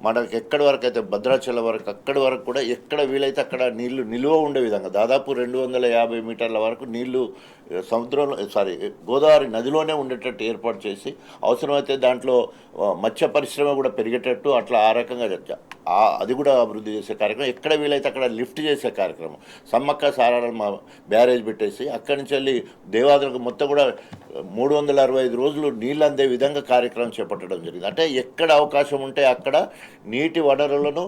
మనకి ఎక్కడి వరకు అయితే భద్రాచలం వరకు అక్కడి వరకు కూడా ఎక్కడ వీలైతే అక్కడ నీళ్లు నిలువ ఉండే విధంగా దాదాపు 250 మీటర్ల వరకు నీళ్లు సముద్రంలో గోదావరి నదిలోనే ఉండేటట్టు ఏర్పాటు చేసి, అవసరమైతే దాంట్లో మత్స్య పరిశ్రమ కూడా పెరిగేటట్టు అట్లా ఆ రకంగా అది కూడా అభివృద్ధి చేసే కార్యక్రమం, ఎక్కడ వీలైతే అక్కడ లిఫ్ట్ చేసే కార్యక్రమం, సమ్మక్క సారాలమ్మ బ్యారేజ్ పెట్టేసి అక్కడి నుంచి వెళ్ళి దేవాదులకు మొత్తం కూడా 365 రోజులు నీళ్ళు అందే విధంగా కార్యక్రమం చేపట్టడం జరిగింది. అంటే ఎక్కడ అవకాశం ఉంటే అక్కడ నీటి వనరులను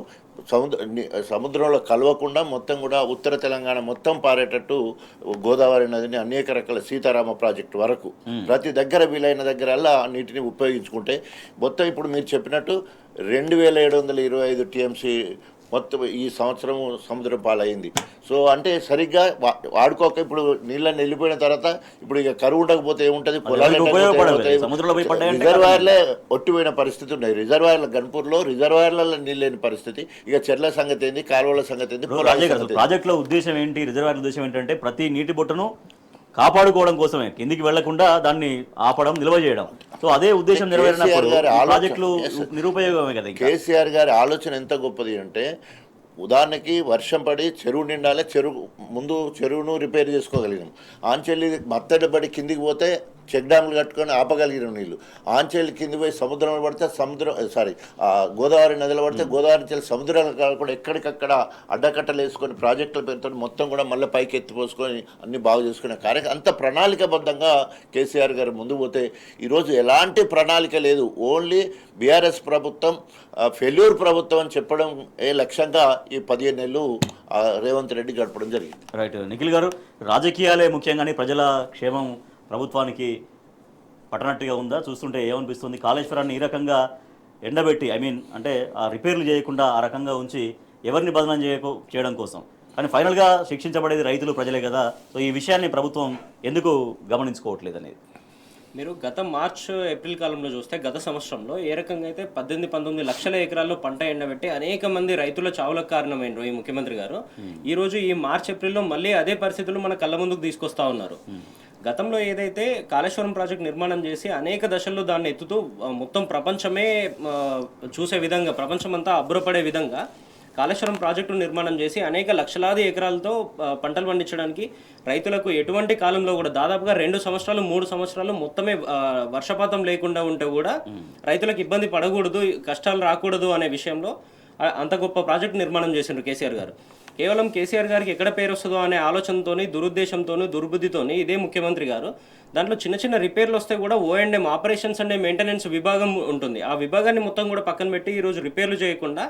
సముద్రంలో కలవకుండా మొత్తం కూడా ఉత్తర తెలంగాణ మొత్తం పారేటట్టు గోదావరి నదిని అనేక రకాల సీతారామ ప్రాజెక్టు వరకు ప్రతి దగ్గర వీలైన దగ్గరల్లా నీటిని ఉపయోగించుకుంటే మొత్తం ఇప్పుడు మీరు చెప్పినట్టు 2725 టీఎంసీ మొత్తం ఈ సంవత్సరం సముద్రం పాలైంది. సో అంటే సరిగ్గా వాడుకోక ఇప్పుడు నీళ్ళని వెళ్ళిపోయిన తర్వాత ఇప్పుడు ఇక కరువు ఉండకపోతే ఏముంటుంది, రిజర్వాయర్లే ఒట్టిపోయిన పరిస్థితి ఉన్నాయి. రిజర్వాయర్ల గన్పూర్లో రిజర్వాయర్లలో నీళ్ళు లేని పరిస్థితి, ఇక చెర్ల సంగతి ఏంది, కాలువల సంగతి ఏంది. ప్రాజెక్టుల ఉద్దేశం ఏంటి, రిజర్వాయర్ల ఉద్దేశం ఏంటంటే ప్రతి నీటి బొట్టును కాపాడుకోవడం కోసమే, కిందికి వెళ్లకుండా దాన్ని ఆపడం, నిల్వ చేయడం. సో అదే ఉద్దేశం నెరవేరినప్పుడు ప్రాజెక్టులు నిరుపయోగమే కదా. కేసీఆర్ గారి ఆలోచన ఎంత గొప్పది అంటే, ఉదాహరణకి వర్షం పడి చెరువు నిండాలి, చెరువును రిపేర్ చేసుకోగలిగినాం. ఆంచెల్లి మత్తడి పడి కిందికి పోతే చెక్ డ్యామ్లు కట్టుకొని ఆపగలిగిన నీళ్ళు, ఆంచెల్లి కింది పోయి సముద్రంలో పడితే గోదావరి నదిలో పడితే గోదావరి చెల్లి సముద్రాలు కాకుండా ఎక్కడికక్కడ అడ్డకట్టలు వేసుకొని ప్రాజెక్టుల పేరుతో మొత్తం కూడా మళ్ళీ పైకి ఎత్తిపోసుకొని అన్ని బాగు చేసుకునే కార్యక్రమం అంత ప్రణాళికబద్ధంగా కేసీఆర్ గారు ముందు పోతే, ఈరోజు ఎలాంటి ప్రణాళిక లేదు. ఓన్లీ బీఆర్ఎస్ ప్రభుత్వం ఫెయిల్యూర్ ప్రభుత్వం అని చెప్పడం లక్ష్యంగా ఈ 15 నెలలు రేవంత్ రెడ్డి గడపడం జరిగింది. రైట్. నిఖిల్ గారు, రాజకీయాలే ముఖ్యంగానే ప్రజల క్షేమం ప్రభుత్వానికి పట్టనట్టుగా ఉందా? చూస్తుంటే ఏమనిపిస్తుంది? కాళేశ్వరాన్ని ఈ రకంగా ఎండబెట్టి అంటే ఆ రిపేర్లు చేయకుండా ఆ రకంగా ఉంచి ఎవరిని బదనం చేయడం కోసం, కానీ ఫైనల్గా శిక్షించబడేది రైతులు, ప్రజలే కదా. సో ఈ విషయాన్ని ప్రభుత్వం ఎందుకు గమనించుకోవట్లేదు అనేది? మీరు గత మార్చ్ ఏప్రిల్ కాలంలో చూస్తే గత సంవత్సరంలో ఏ రకంగా అయితే 18-19 లక్షల ఎకరాల్లో పంట ఎండబెట్టి అనేక మంది రైతుల చావులకు కారణమైనరు ఈ ముఖ్యమంత్రి గారు, ఈరోజు ఈ మార్చ్ ఏప్రిల్లో మళ్ళీ అదే పరిస్థితులు మన కళ్ళ ముందుకు తీసుకొస్తా ఉన్నారు. గతంలో ఏదైతే కాళేశ్వరం ప్రాజెక్ట్ నిర్మాణం చేసి అనేక దశల్లో దాన్ని ఎత్తుతూ మొత్తం ప్రపంచమే చూసే విధంగా, ప్రపంచమంతా అబ్బురపడే విధంగా కాళేశ్వరం ప్రాజెక్టు నిర్మాణం చేసి అనేక లక్షలాది ఎకరాలతో పంటలు పండించడానికి రైతులకు ఎటువంటి కాలంలో కూడా దాదాపుగా 2 సంవత్సరాలు 3 సంవత్సరాలు మొత్తమే వర్షపాతం లేకుండా ఉంటే కూడా రైతులకు ఇబ్బంది పడకూడదు, కష్టాలు రాకూడదు అనే విషయంలో అంత గొప్ప ప్రాజెక్టు నిర్మాణం చేసిండ్రు కేసీఆర్ గారు. కేవలం కేసీఆర్ గారికి ఎక్కడ పేరు వస్తుందో అనే ఆలోచనతోని, దురుద్దేశంతోని, దుర్బుద్ధితోని ఇదే ముఖ్యమంత్రి గారు దాంట్లో చిన్న చిన్న రిపేర్లు వస్తే కూడా O&M ఆపరేషన్స్ అండ్ మెయింటెనెన్స్ విభాగం ఉంటుంది. ఆ విభాగాన్ని మొత్తం కూడా పక్కన పెట్టి ఈరోజు రిపేర్లు చేయకుండా,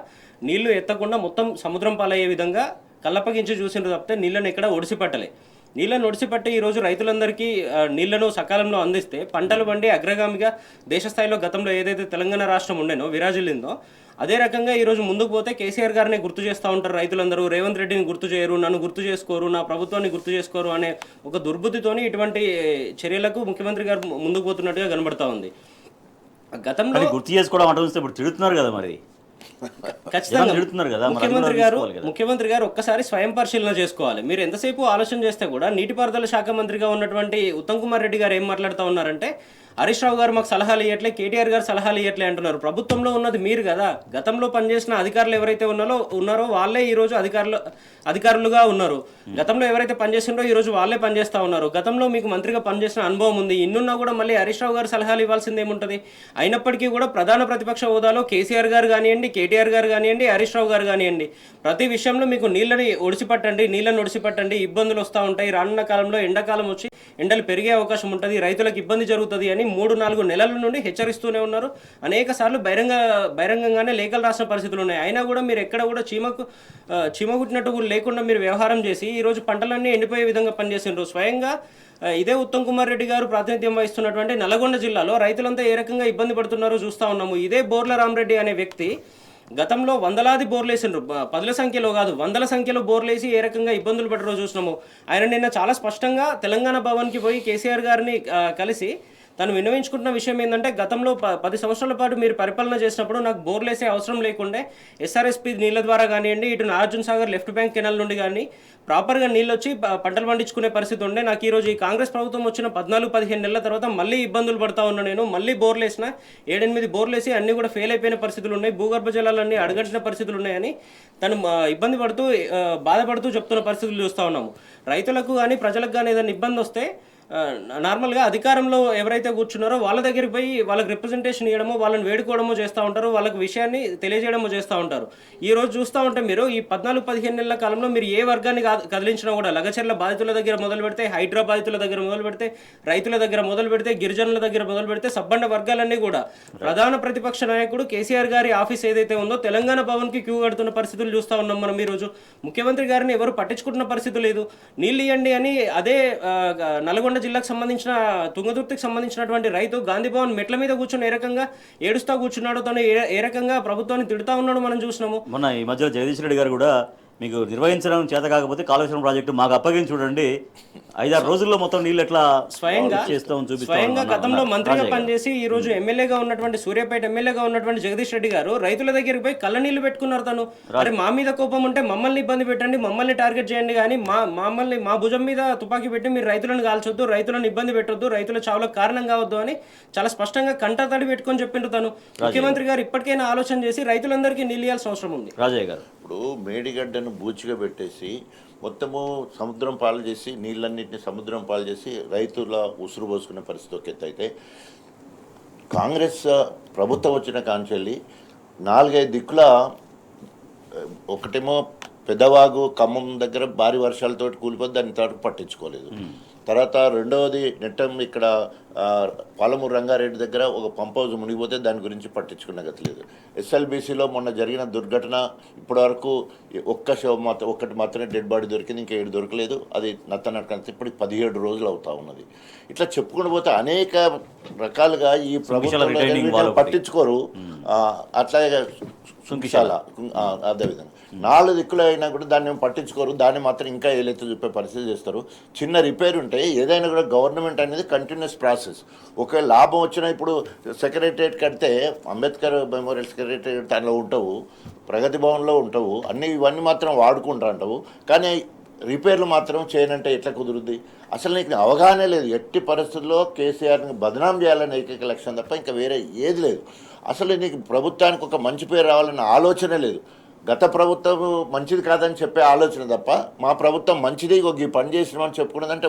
నీళ్లు ఎత్తకుండా మొత్తం సముద్రం పాలయ్యే విధంగా కళ్ళప్పగించి చూసిండ్రు తప్పితే నీళ్ళని ఎక్కడ ఒడిసిపట్టలే. నీళ్ళను ఒడిసిపట్టి ఈరోజు రైతులందరికీ నీళ్లను సకాలంలో అందిస్తే పంటలు పండి అగ్రగామిగా దేశస్థాయిలో గతంలో ఏదైతే తెలంగాణ రాష్ట్రం ఉండేనో విరాజిల్లిందో అదే రకంగా ఈరోజు ముందుకు పోతే కేసీఆర్ గారిని గుర్తు చేస్తూ ఉంటారు రైతులందరూ. రేవంత్ రెడ్డిని గుర్తు చేయరు, నన్ను గుర్తు చేసుకోరు, నా ప్రభుత్వాన్ని గుర్తు చేసుకోరు అనే ఒక దుర్బుద్ధితోని ఇటువంటి చర్యలకు ముఖ్యమంత్రి గారు ముందుకు పోతున్నట్టుగా కనబడతా ఉంది. గతంలో గుర్తు చేసుకోవడం అంటే ఇప్పుడు తిడుతున్నారు కదా, మరి ఖచ్చితంగా ముఖ్యమంత్రి గారు ఒక్కసారి స్వయం పరిశీలన చేసుకోవాలి. మీరు ఎంతసేపు ఆలోచన చేస్తే కూడా నీటిపారుదల శాఖ మంత్రిగా ఉన్నటువంటి ఉత్తమ్ కుమార్ రెడ్డి గారు ఏం మాట్లాడుతూ ఉన్నారంటే, హరీష్ రావు గారు మాకు సలహాలు ఇవ్వట్లే, కేటీఆర్ గారు సలహాలు ఇవ్వట్లే అంటున్నారు. ప్రభుత్వంలో ఉన్నది మీరు కదా. గతంలో పనిచేసిన అధికారులు ఎవరైతే ఉన్నారో వాళ్ళే ఈరోజు అధికారులుగా ఉన్నారు. గతంలో ఎవరైతే పనిచేసిండ్రో ఈరోజు వాళ్ళే పనిచేస్తూ ఉన్నారు. గతంలో మీకు మంత్రిగా పనిచేసిన అనుభవం ఉంది. ఇన్నున్నా కూడా మళ్ళీ హరీష్ రావు గారు సలహాలు ఇవ్వాల్సింది ఏముంటుంది? అయినప్పటికీ కూడా ప్రధాన ప్రతిపక్ష హోదాలో కేసీఆర్ గారు కానివ్వండి, కేటీఆర్ గారు కానివ్వండి, హరీష్ రావు గారు కానివ్వండి, ప్రతి విషయంలో మీకు నీళ్ళను ఒడిసిపట్టండి, ఇబ్బందులు వస్తూ ఉంటాయి, రానున్న కాలంలో ఎండాకాలం వచ్చి ఎండలు పెరిగే అవకాశం ఉంటుంది, రైతులకు ఇబ్బంది జరుగుతుంది అని 3-4 నెలల నుండి హెచ్చరిస్తూనే ఉన్నారు. అనేక సార్లు బహిరంగంగానే లేఖలు రాసిన పరిస్థితులు ఉన్నాయి. అయినా కూడా మీరు ఎక్కడ కూడా చీమగుట్టినట్టు లేకుండా మీరు వ్యవహారం చేసి ఈరోజు పంటలన్నీ ఎండిపోయే విధంగా పనిచేసిండ్రు. స్వయంగా ఇదే ఉత్తమ్ కుమార్ రెడ్డి గారు ప్రాతినిధ్యం వహిస్తున్నటువంటి నల్గొండ జిల్లాలో రైతులంతా ఏ రకంగా ఇబ్బంది పడుతున్నారో చూస్తూ ఉన్నాము. ఇదే బోర్ల రామరెడ్డి అనే వ్యక్తి గతంలో వందలాది బోర్లు వేసిండ్రు, 10ల సంఖ్యలో కాదు 100ల సంఖ్యలో బోర్లు వేసి ఏ రకంగా ఇబ్బందులు పడరో చూసినాము. ఆయన నిన్న చాలా స్పష్టంగా తెలంగాణ భవన్కి పోయి కేసీఆర్ గారిని కలిసి తను విన్నవించుకుంటున్న విషయం ఏంటంటే గతంలో 10 సంవత్సరాల పాటు మీరు పరిపాలన చేసినప్పుడు నాకు బోర్లు వేసే అవసరం లేకుండే ఎస్ఆర్ఎస్పి నీళ్ళ ద్వారా కానివ్వండి, ఇటు Nagarjuna Sagar left bank canal నుండి కానీ ప్రాపర్గా నీళ్ళు వచ్చి పంటలు పండించుకునే పరిస్థితి ఉండే. నాకు ఈరోజు ఈ కాంగ్రెస్ ప్రభుత్వం వచ్చిన 14-15 నెలల తర్వాత మళ్ళీ ఇబ్బందులు పడతా ఉన్నా. నేను మళ్ళీ బోర్లు వేసిన 7-8 బోర్లు వేసి అన్నీ కూడా ఫెయిల్ అయిపోయిన పరిస్థితులు ఉన్నాయి, భూగర్భ జలాలన్నీ అడగంటిన పరిస్థితులు ఉన్నాయని తను ఇబ్బంది పడుతూ బాధపడుతూ చెప్తున్న పరిస్థితులు చూస్తూ ఉన్నాము. రైతులకు కానీ ప్రజలకు కానీ ఏదైనా ఇబ్బంది వస్తే నార్మల్గా అధికారంలో ఎవరైతే కూర్చున్నారో వాళ్ళ దగ్గరికి పోయి వాళ్ళకి రిప్రజెంటేషన్ ఇవ్వడమో, వాళ్ళని వేడుకోవడమో చేస్తూ ఉంటారు, వాళ్ళకి విషయాన్ని తెలియజేయడమో చేస్తూ ఉంటారు. ఈ రోజు చూస్తూ ఉంటే మీరు ఈ 14-15 నెలల కాలంలో మీరు ఏ వర్గాన్ని కదిలించినా కూడా లగచర్ల బాధితుల దగ్గర మొదలు పెడితే, హైడ్రా బాధితుల దగ్గర మొదలు పెడితే, రైతుల దగ్గర మొదలు పెడితే, గిరిజనుల దగ్గర మొదలు పెడితే, సబ్బండ వర్గాలన్నీ కూడా ప్రధాన ప్రతిపక్ష నాయకుడు కేసీఆర్ గారి ఆఫీస్ ఏదైతే ఉందో తెలంగాణ భవన్కి క్యూ కడుతున్న పరిస్థితులు చూస్తూ ఉన్నాం మనం. ఈరోజు ముఖ్యమంత్రి గారిని ఎవరు పట్టించుకుంటున్న పరిస్థితి లేదు. నీళ్ళు ఇవ్వండి అని అదే నల్గొండ జిల్లాకు సంబంధించిన తుంగతుర్తికి సంబంధించినటువంటి రైతు గాంధీ భవన్ మెట్ల మీద కూర్చొని ఏ రకంగా ఏడుస్తా కూర్చున్నాడో, తను ఏ రకంగా ప్రభుత్వాన్ని తిడుతా ఉన్నాడో మనం చూసినాము. మొన్న ఈ మధ్యలో జగదీష్ రెడ్డి గారు కూడా మీకు నిర్వహించడం చేత కాకపోతే కాళేశ్వరం ప్రాజెక్టు మాకు అప్పగించి చూడండి, 5-6 రోజుల్లో మొత్తం నీళ్ళు ఎట్లా స్వయంగా గతంలో మంత్రిగా పనిచేసి ఈ రోజు ఎమ్మెల్యేగా ఉన్నటువంటి సూర్యాపేట ఎమ్మెల్యేగా ఉన్నటువంటి జగదీష్ రెడ్డి గారు రైతుల దగ్గరికి పోయి కళ్ళ నీళ్లు పెట్టుకున్నారు. తను అరే మా మీద కోపం ఉంటే మమ్మల్ని ఇబ్బంది పెట్టండి, మమ్మల్ని టార్గెట్ చేయండి, కానీ మా భుజం మీద తుపాకీ పెట్టి మీరు రైతులను కాల్చొద్దు, రైతులను ఇబ్బంది పెట్టొద్దు, రైతుల చావులకు కారణం కావద్దు అని చాలా స్పష్టంగా కంటతడి పెట్టుకొని చెప్పిండ్రు. తను ముఖ్యమంత్రి గారు ఇప్పటికైనా ఆలోచన చేసి రైతులందరికీ నీళ్ళు ఇవ్వాల్సిన అవసరం ఉంది. రాజయ్య గారు ఇప్పుడు మేడిగడ్డను బూచిగా పెట్టేసి మొత్తము సముద్రం పాలు చేసి నీళ్ళన్నింటినీ సముద్రం పాలు చేసి రైతుల ఉసురు పోసుకునే పరిస్థితి ఒక ఎత్తు అయితే, కాంగ్రెస్ ప్రభుత్వం వచ్చిన కాంచెల్లి 4-5 దిక్కుల ఒకటేమో పెద్దవాగు ఖమ్మం దగ్గర భారీ వర్షాలతోటి కూలిపోతే దాన్ని తోటి పట్టించుకోలేదు. తర్వాత రెండవది నెట్టం ఇక్కడ పాలమూరు రంగారెడ్డి దగ్గర ఒక పంప్ హౌస్ మునిగిపోతే దాని గురించి పట్టించుకున్న గతి లేదు. ఎస్ఎల్బీసీలో మొన్న జరిగిన దుర్ఘటన ఇప్పటివరకు ఒక్కటి మాత్రమే డెడ్ బాడీ దొరికింది, ఇంకా 7 దొరకలేదు. అది నత్తనడకంత ఇప్పటికి 17 రోజులు అవుతా ఉన్నది. ఇట్లా చెప్పుకుంటూ పోతే అనేక రకాలుగా ఈ ప్రభుత్వం పట్టించుకోరు. అట్లాగే సుంకిశాల అదేవిధంగా 4 దిక్కులు అయినా కూడా దాన్ని పట్టించుకోరు, దాన్ని మాత్రం ఇంకా ఏలైతే చూపే పరిస్థితి చేస్తారు. చిన్న రిపేర్ ఉంటే ఏదైనా కూడా గవర్నమెంట్ అనేది కంటిన్యూస్ ప్రాసెస్. ఒకవేళ లాభం వచ్చినా ఇప్పుడు సెక్రటరియట్ కడితే అంబేద్కర్ మెమోరియల్ సెక్రటరియట్ దానిలో ఉంటావు, ప్రగతి భవన్లో ఉంటావు, ఇవన్నీ మాత్రం వాడుకుంటా అంటావు, కానీ రిపేర్లు మాత్రం చేయనంటే ఎట్లా కుదురుద్ది? అసలు నీకు అవగాహన లేదు. ఎట్టి పరిస్థితుల్లో కేసీఆర్ని బదనాం చేయాలని ఏకైక లక్ష్యం తప్ప ఇంకా వేరే ఏది లేదు. అసలు నీకు ప్రభుత్వానికి ఒక మంచి పేరు రావాలన్న ఆలోచనే లేదు. గత ప్రభుత్వం మంచిది కాదని చెప్పే ఆలోచన తప్ప మా ప్రభుత్వం మంచిది, ఈ పని చేసినామని చెప్పుకున్నదంటే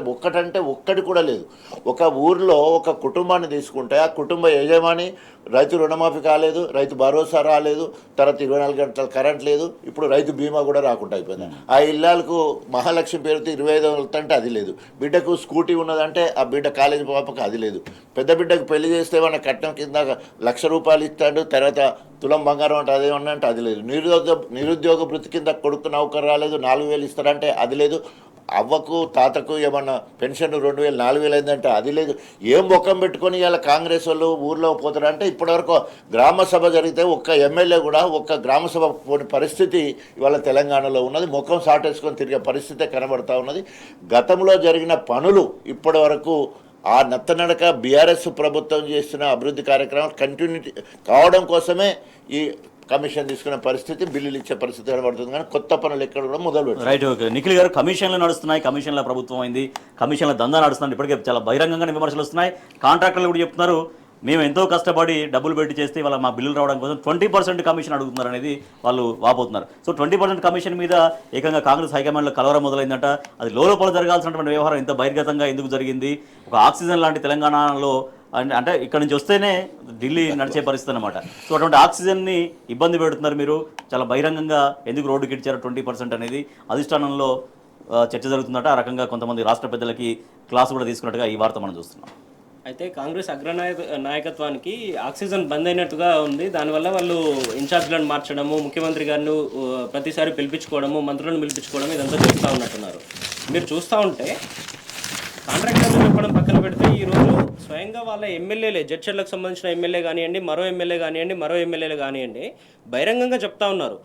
ఒక్కటి కూడా లేదు. ఒక ఊరిలో ఒక కుటుంబాన్ని తీసుకుంటే ఆ కుటుంబ యజమాని రైతు రుణమాఫీ కాలేదు, రైతు భరోసా రాలేదు, తర్వాత 24 గంటల కరెంట్ లేదు, ఇప్పుడు రైతు బీమా కూడా రాకుండా అయిపోయింది. ఆ ఇళ్ళకు మహాలక్ష్మి పేరుతో 25,000 అంటే అది లేదు. బిడ్డకు స్కూటీ ఉన్నదంటే ఆ బిడ్డ కాలేజీ పాపకు అది లేదు. పెద్ద బిడ్డకు పెళ్లి చేస్తే మన కట్నం కింద 1,00,000 రూపాయలు ఇస్తాడు, తర్వాత తులం బంగారం అంటే అదేమన్నా అంటే అది లేదు. నిరుద్యోగ వృత్తి కింద కొడుకు నౌకరు రాలేదు, 4,000 ఇస్తారంటే అది లేదు. అవ్వకు తాతకు ఏమన్నా పెన్షన్ 2,000 4,000 అయిందంటే అది లేదు. ఏం ముఖం పెట్టుకొని ఇలా కాంగ్రెస్ వాళ్ళు ఊర్లో పోతారంటే ఇప్పటివరకు గ్రామ సభ జరిగితే ఒక్క ఎమ్మెల్యే కూడా ఒక్క గ్రామ సభ పోని పరిస్థితి ఇవాళ తెలంగాణలో ఉన్నది. ముఖం సాటేసుకొని తిరిగే పరిస్థితే కనబడతా ఉన్నది. గతంలో జరిగిన పనులు ఇప్పటి వరకు ఆ నత్తనడక బీఆర్ఎస్ ప్రభుత్వం చేస్తున్న అభివృద్ధి కార్యక్రమం కంటిన్యూటీ కావడం కోసమే ఈ కమిషన్ తీసుకునే పరిస్థితి, బిల్లులు ఇచ్చే పరిస్థితి కనబడుతుంది, కానీ కొత్త పనులు ఎక్కడ కూడా మొదలు పెట్టారు. రైట్. ఓకే, నిఖిల్ గారు, కమిషన్లు నడుస్తున్నాయి, కమిషన్ల ప్రభుత్వం అయింది, కమిషన్ల దందా నడుస్తున్నాయి, ఇప్పటికే చాలా బహిరంగంగానే విమర్శలు వస్తున్నాయి. కాంట్రాక్టర్లు కూడా చెప్తున్నారు మేము ఎంతో కష్టపడి డబ్బులు పెట్టి చేస్తే వాళ్ళ మా బిల్లులు రావడం కోసం 20% కమిషన్ అడుగుతున్నారు అనేది వాళ్ళు వాపోతున్నారు. సో 20% కమిషన్ మీద ఏకంగా కాంగ్రెస్ హైకమాండ్లో కలవరం మొదలైందంట. అది లోపల జరగాల్సినటువంటి వ్యవహారం ఇంత బహిర్గతంగా ఎందుకు జరిగింది? ఒక ఆక్సిజన్ లాంటి తెలంగాణలో అంటే ఇక్కడ నుంచి వస్తేనే ఢిల్లీ నడిచే పరిస్థితి అనమాట. సో అటువంటి ఆక్సిజన్ని ఇబ్బంది పెడుతున్నారు మీరు, చాలా బహిరంగంగా ఎందుకు రోడ్డుకి ఇచ్చారు 20% అనేది అధిష్టానంలో చర్చ జరుగుతుందట. ఆ రకంగా కొంతమంది రాష్ట్ర పెద్దలకి క్లాసు కూడా తీసుకున్నట్టుగా ఈ వార్త మనం చూస్తున్నాం. అయితే కాంగ్రెస్ నాయకత్వానికి ఆక్సిజన్ బంద్ అయినట్టుగా ఉంది. దానివల్ల వాళ్ళు ఇన్ఛార్జ్లను మార్చడము, ముఖ్యమంత్రి గారిని ప్రతిసారి పిలిపించుకోవడము, మంత్రులను పిలిపించుకోవడం ఇదంతా చేస్తూ ఉన్నట్టున్నారు. మీరు చూస్తూ ఉంటే కాంట్రాక్టర్లు చెప్పడం పక్కన పెడితే ఈరోజు స్వయంగా వాళ్ళ ఎమ్మెల్యేలే, జడ్చర్లకు సంబంధించిన ఎమ్మెల్యే కానివ్వండి, మరో ఎమ్మెల్యేలు కానివ్వండి, బహిరంగంగా చెప్తా ఉన్నారు.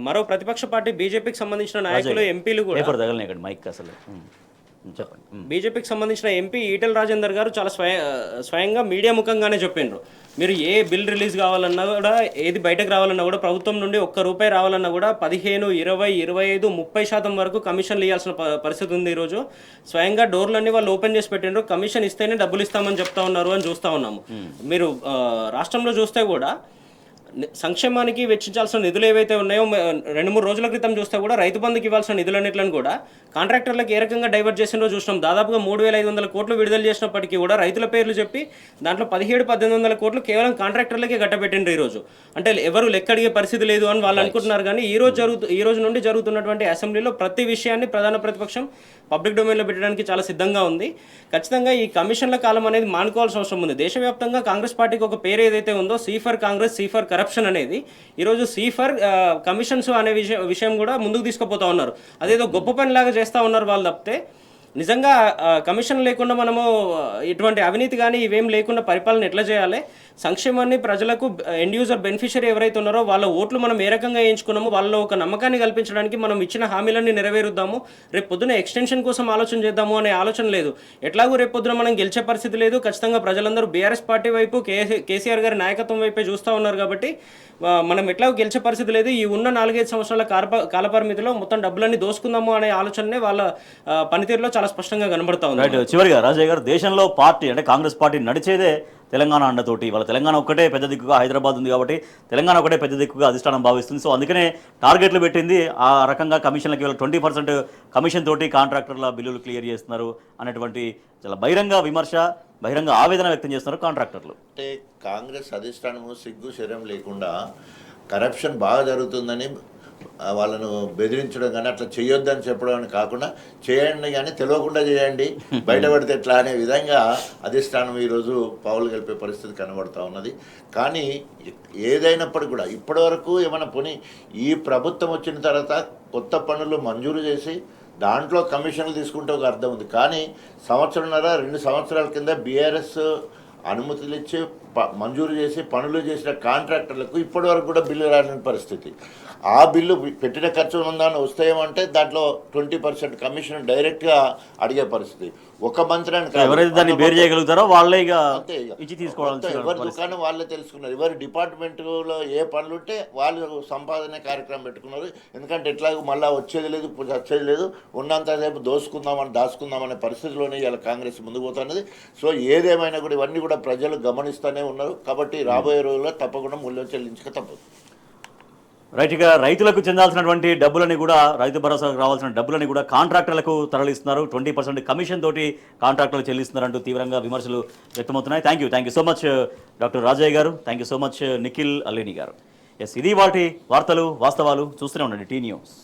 మరో ప్రతిపక్ష పార్టీ బీజేపీకి సంబంధించిన నాయకులు, ఎంపీలు కూడా చెప్పండి. బీజేపీకి సంబంధించిన ఎంపీ ఈటెల రాజేందర్ గారు చాలా స్వయంగా మీడియా ముఖంగానే చెప్పిండ్రు, మీరు ఏ బిల్ రిలీజ్ కావాలన్నా కూడా, ఏది బయటకు రావాలన్నా కూడా, ప్రభుత్వం నుండి ₹1 రావాలన్నా కూడా 15, 20, 25, 30% వరకు కమిషన్లు ఇవ్వాల్సిన పరిస్థితి ఉంది. ఈరోజు స్వయంగా డోర్లన్నీ వాళ్ళు ఓపెన్ చేసి పెట్టిండ్రు, కమిషన్ ఇస్తేనే డబ్బులు ఇస్తామని చెప్తా ఉన్నారు అని చూస్తూ ఉన్నాము. మీరు రాష్ట్రంలో చూస్తే కూడా సంక్షేమానికి వెచ్చించాల్సిన నిధులు ఏవైతే ఉన్నాయో 2-3 రోజుల క్రితం చూస్తే కూడా రైతు బంధుకి ఇవ్వాల్సిన నిధులన్నిట్లను కూడా కాంట్రాక్టర్లకు ఏ రకంగా డైవర్ట్ చేసినో చూసినాం. దాదాపుగా 3,500 కోట్లు విడుదల చేసినప్పటికీ కూడా రైతుల పేర్లు చెప్పి దాంట్లో 17-1800 కోట్లు కేవలం కాంట్రాక్టర్లకే గట్టబెట్టిండ్రు ఈరోజు. అంటే ఎవరు లెక్కడిగే పరిస్థితి లేదు అని వాళ్ళు అనుకుంటున్నారు. కానీ ఈ రోజు నుండి జరుగుతున్నటువంటి అసెంబ్లీలో ప్రతి విషయాన్ని ప్రధాన ప్రతిపక్షం పబ్లిక్ డొమైన్లో పెట్టడానికి చాలా సిద్ధంగా ఉంది. ఖచ్చితంగా ఈ కమిషన్ల కాలం అనేది మానుకోవాల్సిన అవసరం ఉంది. దేశవ్యాప్తంగా కాంగ్రెస్ పార్టీకి ఒక పేరు ఏదైతే ఉందో, C for Congress, C for corruption అనేది, ఈరోజు సీ ఫర్ కమిషన్స్ అనే విషయం కూడా ముందుకు తీసుకుపోతా ఉన్నారు. అదేదో గొప్ప పనిలాగా చేస్తూ ఉన్నారు వాళ్ళు తప్పితే నిజంగా కమిషన్ లేకుండా మనము ఇటువంటి అవినీతి కానీ ఇవేం లేకుండా పరిపాలన ఎట్లా చేయాలి, సంక్షేమాన్ని ప్రజలకు ఎండ్ యూజర్ బెనిఫిషియరీ ఎవరైతే ఉన్నారో వాళ్ళ ఓట్లు మనం ఏ రకంగా వేయించుకున్నామో వాళ్ళలో ఒక నమ్మకాన్ని కల్పించడానికి మనం ఇచ్చిన హామీలన్నీ నెరవేరుద్దాము, రేపు పొద్దున ఎక్స్టెన్షన్ కోసం ఆలోచన చేద్దాము అనే ఆలోచన లేదు. ఎట్లాగూ రేపు పొద్దున మనం గెలిచే పరిస్థితి లేదు. ఖచ్చితంగా ప్రజలందరూ బీఆర్ఎస్ పార్టీ వైపు, కేసీఆర్ గారి నాయకత్వం వైపే చూస్తూ ఉన్నారు. కాబట్టి మనం ఎట్లాగో గెలిచే పరిస్థితి లేదు. ఈ ఉన్న 4-5 సంవత్సరాల కాలపరిమితిలో మొత్తం డబ్బులన్నీ దోసుకుందాము అనే ఆలోచననే వాళ్ళ పనితీరులో చాలా స్పష్టంగా కనబడతా ఉంది. రైట్. చివరిగా రాజయ్య గారు, దేశంలో పార్టీ అంటే కాంగ్రెస్ పార్టీ నడిచేదే తెలంగాణ అండతోటి. వాళ్ళ తెలంగాణ ఒక్కటే పెద్ద దిక్కుగా, హైదరాబాద్ ఉంది కాబట్టి తెలంగాణ ఒకటే పెద్ద దిక్కుగా అధిష్టానం భావిస్తుంది. సో అందుకనే టార్గెట్లు పెట్టింది. ఆ రకంగా కమిషన్లకి 20% కమిషన్ తోటి కాంట్రాక్టర్ల బిల్లులు క్లియర్ చేస్తున్నారు అనేటువంటి చాలా బహిరంగ విమర్శ, బహిరంగ ఆవేదన వ్యక్తం చేస్తున్నారు కాంట్రాక్టర్లు. అంటే కాంగ్రెస్ అధిష్టానము సిగ్గు శరం లేకుండా కరప్షన్ బాగా జరుగుతుందని వాళ్ళను బెదిరించడం కానీ అట్లా చేయొద్దని చెప్పడం అని కాకుండా, చేయండి కానీ తెలియకుండా చేయండి, బయటపడితే ఎట్లా అనే విధంగా అధిష్టానం ఈరోజు పావులు కలిపే పరిస్థితి కనబడుతూ ఉన్నది. కానీ ఏదైనప్పటికీ కూడా ఇప్పటివరకు ఏమైనా పోనీ ఈ ప్రభుత్వం వచ్చిన తర్వాత కొత్త పనులు మంజూరు చేసి దాంట్లో కమిషన్లు తీసుకుంటే ఒక అర్థం ఉంది. కానీ 1.5-2 సంవత్సరాల కింద బీఆర్ఎస్ అనుమతులు ఇచ్చి మంజూరు చేసి పనులు చేసిన కాంట్రాక్టర్లకు ఇప్పటివరకు కూడా బిల్లు రాని పరిస్థితి. ఆ బిల్లు పెట్టిన ఖర్చు ఉందని వస్తాయేమంటే దాంట్లో 20% కమిషన్ డైరెక్ట్గా అడిగే పరిస్థితి. ఒక మంత్రానికి ఎవరైతే దాన్ని బేర్ చేయగలుగుతారో వాళ్ళే ఇక అంతే, ఇచ్చి తీసుకోవాలి. ఎవరి దుకాణం వాళ్ళే తెలుసుకున్నారు. ఎవరి డిపార్ట్మెంట్లో ఏ పనులు ఉంటే వాళ్ళు సంపాదన కార్యక్రమం పెట్టుకున్నారు. ఎందుకంటే ఎట్లాగో మళ్ళీ వచ్చేది లేదు, వచ్చేది లేదు, ఉన్నంతసేపు దోసుకుందామని దాచుకుందామనే పరిస్థితిలోనే ఇలా కాంగ్రెస్ ముందుకు పోతున్నది. సో ఏదేమైనా కూడా ఇవన్నీ కూడా ప్రజలు గమనిస్తూనే ఉన్నారు. కాబట్టి రాబోయే రోజుల్లో తప్పకుండా మూల్యం చెల్లించక తప్పదు. రైట్. ఇక రైతులకు చెందాల్సినటువంటి డబ్బులని కూడా, రైతు భరోసాకు రావాల్సిన డబ్బులని కూడా కాంట్రాక్టర్లకు తరలిస్తున్నారు. 20% కమిషన్ తోటి కాంట్రాక్టర్లు చెల్లిస్తున్నారంటూ తీవ్రంగా విమర్శలు వ్యక్తమవుతున్నాయి. Thank you so much doctor Rajaiah గారు. Thank you so much Nikhil Alleni గారు. ఎస్, ఇది వాటి వార్తలు వాస్తవాలు. చూస్తూనే ఉండండి టీ న్యూస్.